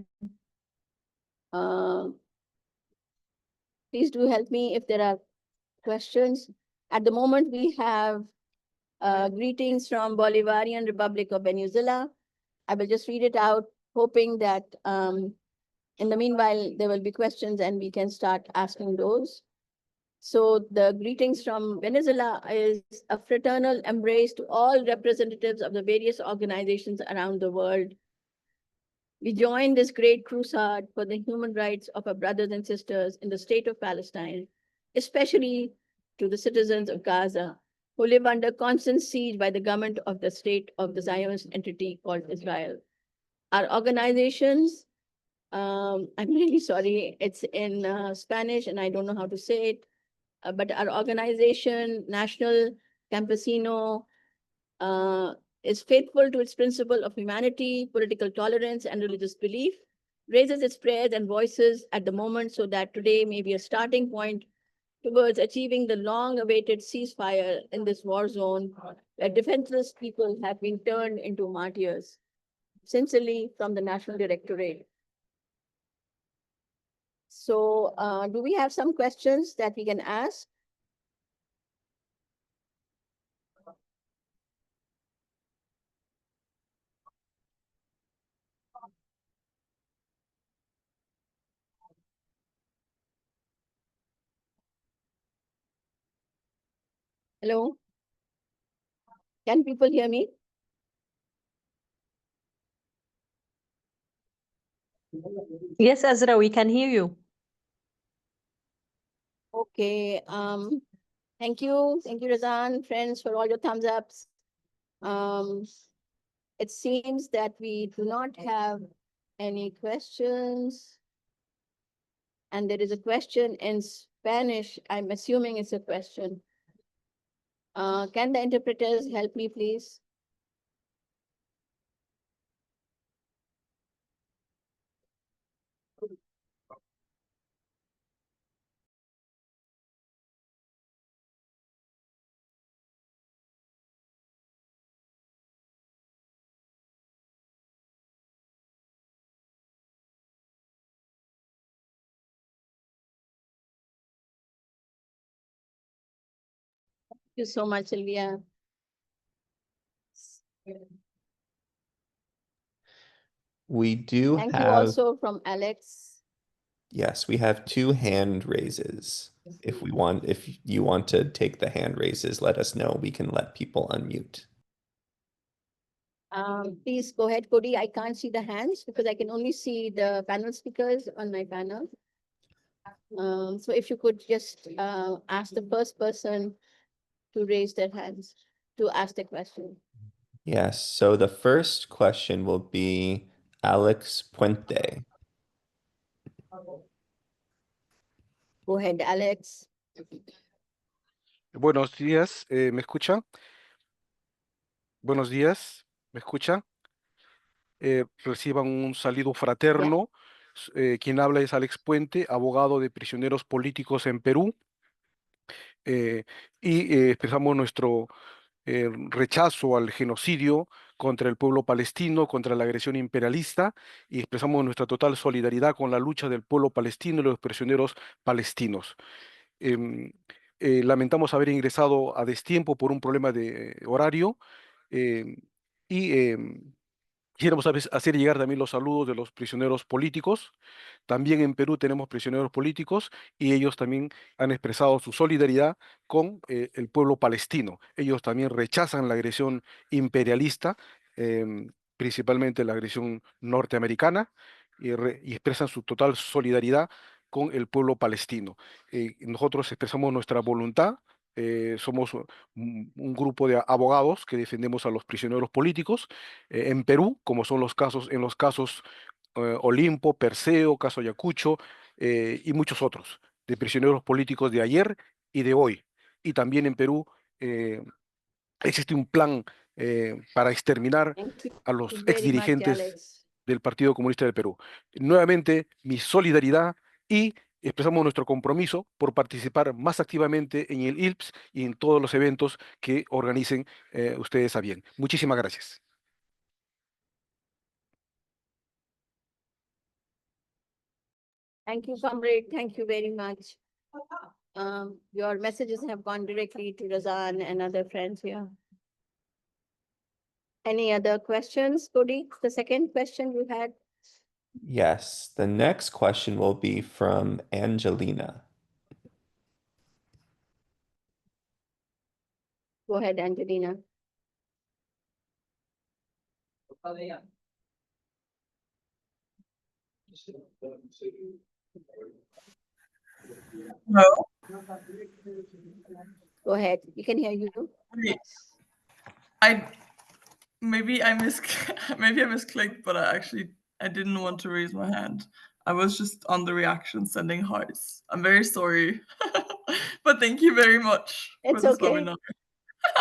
please do help me if there are questions. At the moment, we have greetings from Bolivarian Republic of Venezuela. I will just read it out, hoping that in the meanwhile, there will be questions and we can start asking those. So the greetings from Venezuela is a fraternal embrace to all representatives of the various organizations around the world. We join this great crusade for the human rights of our brothers and sisters in the state of Palestine, especially to the citizens of Gaza, who live under constant siege by the government of the state of the Zionist entity called Israel. Our organizations, I'm really sorry, it's in Spanish and I don't know how to say it, but our organization, National Campesino, is faithful to its principle of humanity, political tolerance, and religious belief, raises its prayers and voices at the moment so that today may be a starting point towards achieving the long-awaited ceasefire in this war zone where defenseless people have been turned into martyrs. Sincerely, from the National Directorate. So do we have some questions that we can ask? Hello? Can people hear me? Yes, Azra, we can hear you. Okay. Thank you. Thank you, Razan, friends, for all your thumbs ups. It seems that we do not have any questions. And there is a question in Spanish. I'm assuming it's a question. Can the interpreters help me, please? Thank you so much, Sylvia. We do Thank have, you also from Alex. yes, we have 2 hand raises. If you want to take the hand raises, let us know. We can let people unmute. Please go ahead, Cody. I can't see the hands because I can only see the panel speakers on my panel. So if you could just ask the first person to raise their hands to ask the question. Yes, so the first question will be Alex Puente. Go ahead, Alex. Buenos días, ¿me escucha? Buenos días, ¿me escucha? Reciban un saludo fraterno. Quien habla es Alex Puente, abogado de prisioneros políticos en Perú. Expresamos nuestro rechazo al genocidio contra el pueblo palestino, contra la agresión imperialista, y expresamos nuestra total solidaridad con la lucha del pueblo palestino y los prisioneros palestinos. Lamentamos haber ingresado a destiempo por un problema de horario em, y quisiéramos hacer llegar también los saludos de los prisioneros políticos. También en Perú tenemos prisioneros políticos y ellos también han expresado su solidaridad con el pueblo palestino. Ellos también rechazan la agresión imperialista, principalmente la agresión norteamericana, y expresan su total solidaridad con el pueblo palestino. Nosotros expresamos nuestra voluntad. Somos un grupo de abogados que defendemos a los prisioneros políticos en Perú, como son en los casos Olimpo, Perseo, caso Ayacucho y muchos otros, de prisioneros políticos de ayer y de hoy. Y también en Perú eh, existe un plan para exterminar Thank you a los very much, exdirigentes Alex. del Partido Comunista del Perú. Nuevamente, mi solidaridad y expresamos nuestro compromiso por participar más activamente en el ILPS y en todos los eventos que organicen ustedes a bien. Muchísimas gracias. Thank you, comrade. Thank you very much. Your messages have gone directly to Razan and other friends here. Any other questions, Cody? The second question you had? Yes, the next question will be from Angelina. Go ahead, Angelina. No. Go ahead. We can hear you. Wait. Maybe I misclicked, but I didn't want to raise my hand. I was just on the reaction sending hearts. I'm very sorry. But thank you very much It's for this okay. webinar.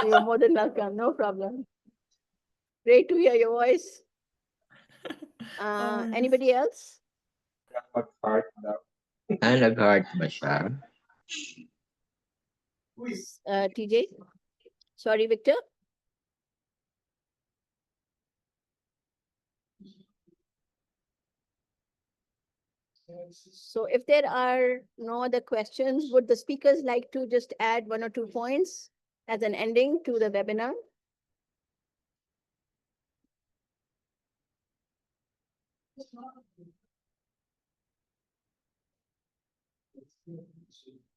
You're more than welcome. No problem. Great to hear your voice. Yes. Anybody else? Nag-heart ba siya? TJ? Sorry, Victor? So if there are no other questions, would the speakers like to just add 1 or 2 points as an ending to the webinar?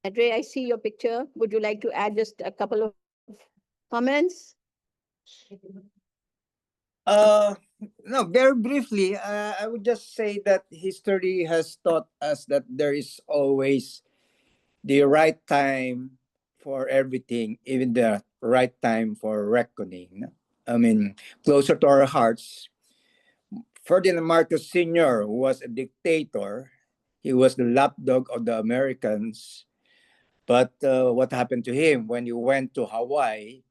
Andre, I see your picture. Would you like to add just a couple of comments? No, very briefly, I would just say that history has taught us that there is always the right time for everything, even the right time for reckoning. I mean, closer to our hearts, Ferdinand Marcos Sr. was a dictator. He was the lapdog of the Americans. But what happened to him when he went to Hawaii?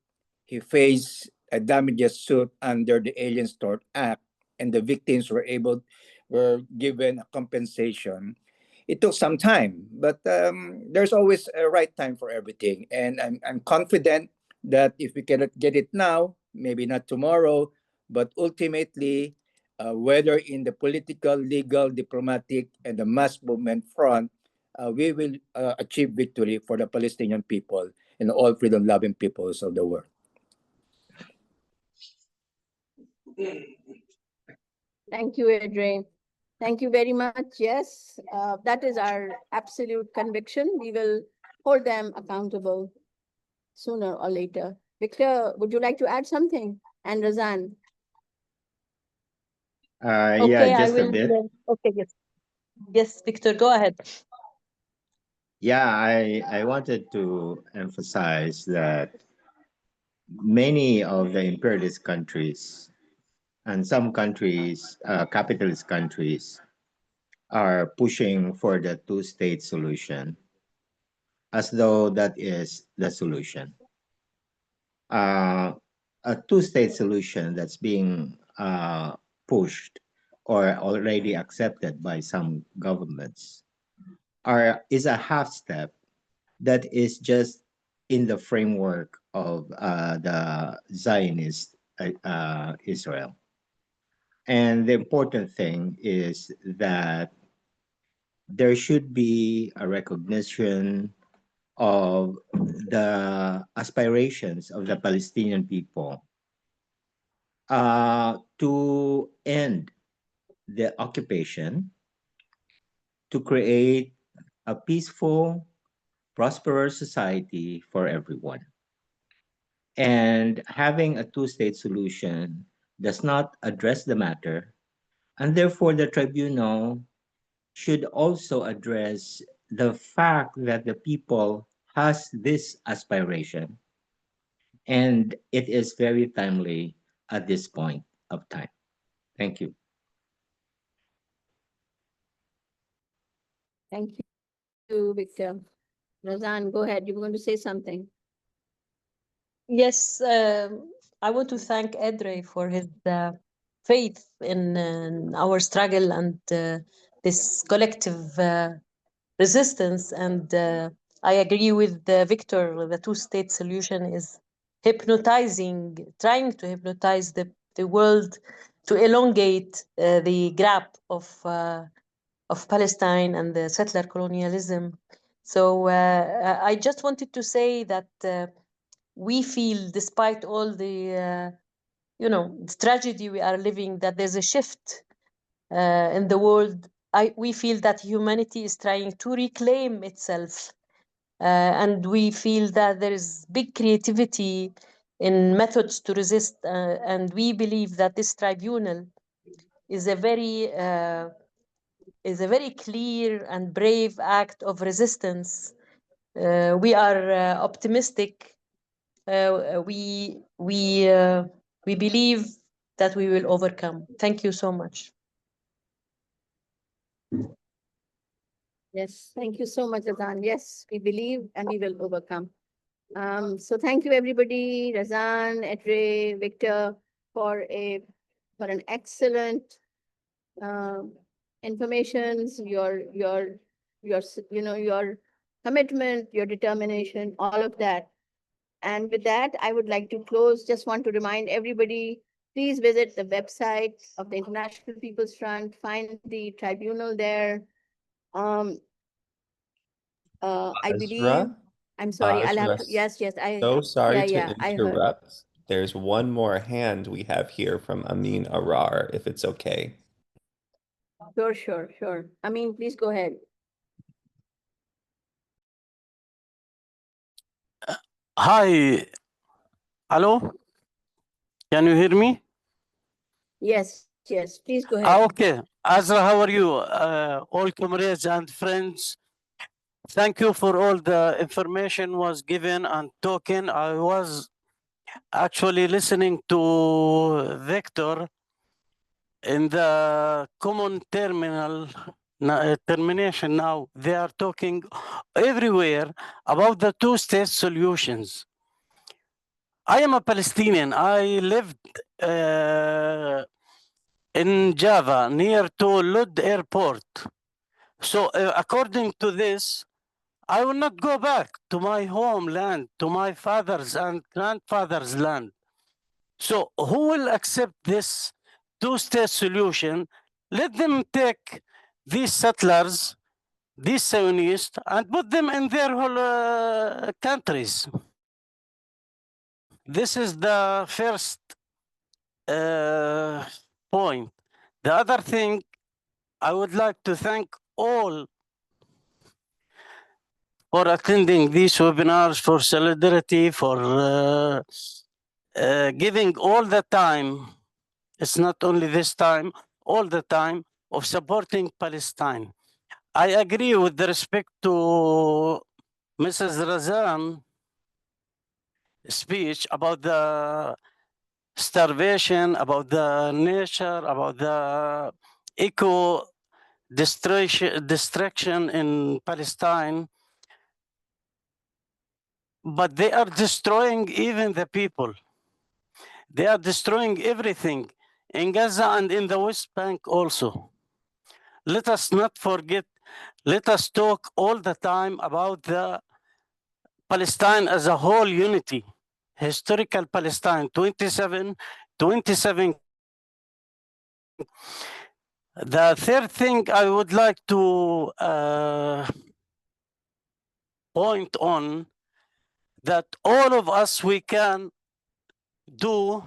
He faced a damages suit under the Alien Tort Act, and the victims were given a compensation. It took some time, but there's always a right time for everything, and I'm confident that if we cannot get it now, maybe not tomorrow, but ultimately, whether in the political, legal, diplomatic, and the mass movement front, we will achieve victory for the Palestinian people and all freedom-loving peoples of the world. Thank you, Adrian. Thank you very much. Yes, that is our absolute conviction. We will hold them accountable sooner or later. Victor, would you like to add something? And Razan? Yeah, Okay, I just a will. bit. Okay, yes. Yes, Victor, go ahead. Yeah, I wanted to emphasize that many of the imperialist countries and some countries, capitalist countries, are pushing for the two-state solution as though that is the solution. A two-state solution that's being pushed or already accepted by some governments is a half step that is just in the framework of the Zionist Israel. And the important thing is that there should be a recognition of the aspirations of the Palestinian people to end the occupation, to create a peaceful, prosperous society for everyone. And having a two-state solution does not address the matter, and therefore the tribunal should also address the fact that the people has this aspiration, and it is very timely at this point of time. Thank you. Thank you, Victor. Razan, go ahead. You were going to say something. Yes, I want to thank Edre for his faith in our struggle and this collective resistance. And I agree with Victor, the two-state solution is trying to hypnotize the world to elongate the gap of Palestine and the settler colonialism. So I just wanted to say that we feel, despite all the the tragedy we are living, that there's a shift in the world. We feel that humanity is trying to reclaim itself, and we feel that there is big creativity in methods to resist, and we believe that this tribunal is a very clear and brave act of resistance. We are optimistic. We believe that we will overcome. Thank you so much. Yes, thank you so much, Razan. Yes, we believe and we will overcome. So thank you, everybody, Razan, Edre, Victor, for an excellent informations, your commitment, your determination, all of that. And with that, I would like to close. Just want to remind everybody, please visit the website of the International People's Front, find the tribunal there, I believe, Azra? I'm sorry, I'll have Azra, to, yes, so sorry to yeah, I heard. interrupt. There's one more hand we have here from Amin Arar, if it's okay. Sure. I mean, please go ahead. Hi. Hello? Can you hear me? Yes, please go ahead. Okay. Azra, how are you? All comrades and friends, thank you for all the information was given and talking. I was actually listening to Victor in the common termination now. They are talking everywhere about the two-state solutions. I am a Palestinian. I lived in Java, near to Lod Airport. So according to this, I will not go back to my homeland, to my father's and grandfather's land. So who will accept this two-state solution? Let them take these settlers, these Zionists, and put them in their whole countries. This is the first point. The other thing, I would like to thank all for attending these webinars, for solidarity, for giving all the time. It's not only this time, all the time of supporting Palestine. I agree with the respect to Mrs. Razan speech about the starvation, about the nature, about the eco destruction in Palestine. But they are destroying even the people. They are destroying everything in Gaza and in the West Bank also. Let us not forget, let us talk all the time about the Palestine as a whole unity. Historical Palestine, 27. The third thing I would like to point on, that all of us, we can do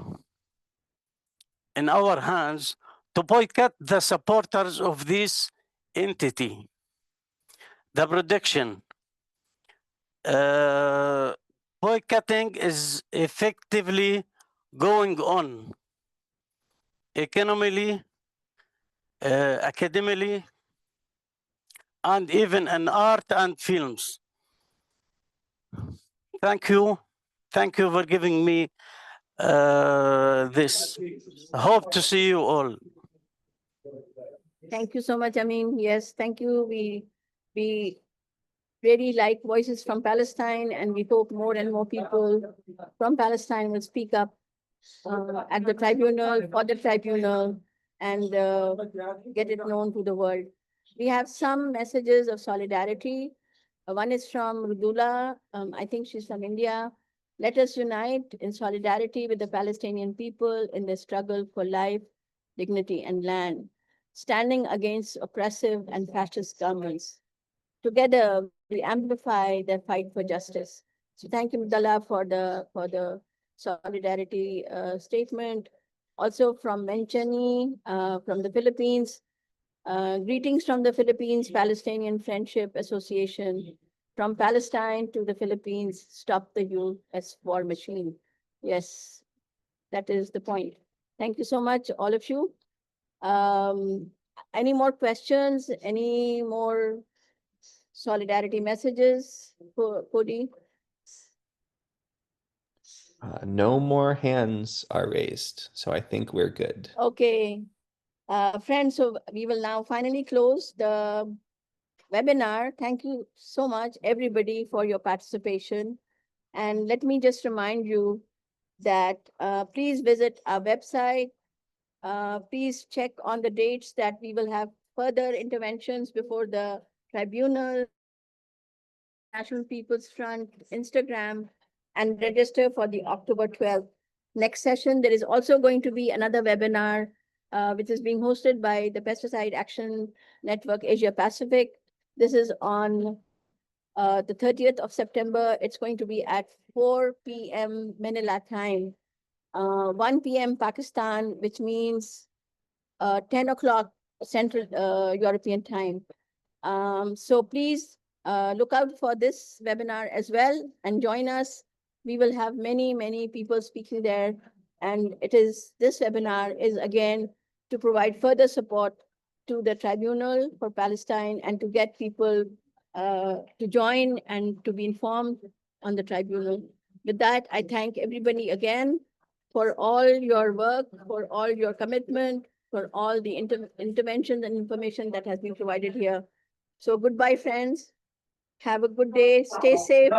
in our hands to boycott the supporters of this entity. The production. Boycotting is effectively going on economically, academically, and even in art and films. Thank you. Thank you for giving me this. Hope to see you all. Thank you so much. I mean, yes, thank you. We really like voices from Palestine, and we hope more and more people from Palestine will speak up at the tribunal, for the tribunal, and get it known to the world. We have some messages of solidarity. One is from Rudula. I think she's from India. Let us unite in solidarity with the Palestinian people in their struggle for life, dignity, and land, standing against oppressive and fascist governments. Together, we amplify their fight for justice. So thank you, Mudala, for the solidarity statement. Also from Menchani, from the Philippines. Greetings from the Philippines Palestinian Friendship Association. From Palestine to the Philippines, stop the US war machine. Yes, that is the point. Thank you so much, all of you. Any more questions? Any more solidarity messages, Cody? No more hands are raised, so I think we're good. Okay. Friends, so we will now finally close the webinar. Thank you so much, everybody, for your participation. And let me just remind you that please visit our website. Please check on the dates that we will have further interventions before the tribunal, National People's Front, Instagram, and register for the October 12th next session. There is also going to be another webinar, which is being hosted by the Pesticide Action Network Asia Pacific. This is on the 30th of September. It's going to be at 4 p.m. Manila time, 1 p.m. Pakistan, which means 10 o'clock Central European time. So please look out for this webinar as well and join us. We will have many, many people speaking there. And this webinar is again to provide further support to the Tribunal for Palestine and to get people to join and to be informed on the Tribunal. With that, I thank everybody again for all your work, for all your commitment, for all the interventions and information that has been provided here. So goodbye, friends. Have a good day. Stay safe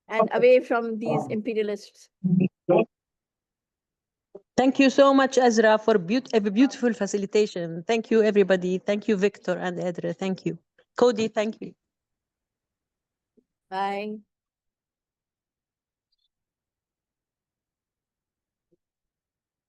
and away from these imperialists. Thank you so much, Azra, for a beautiful facilitation. Thank you, everybody. Thank you, Victor and Edre. Thank you. Cody, thank you. Bye.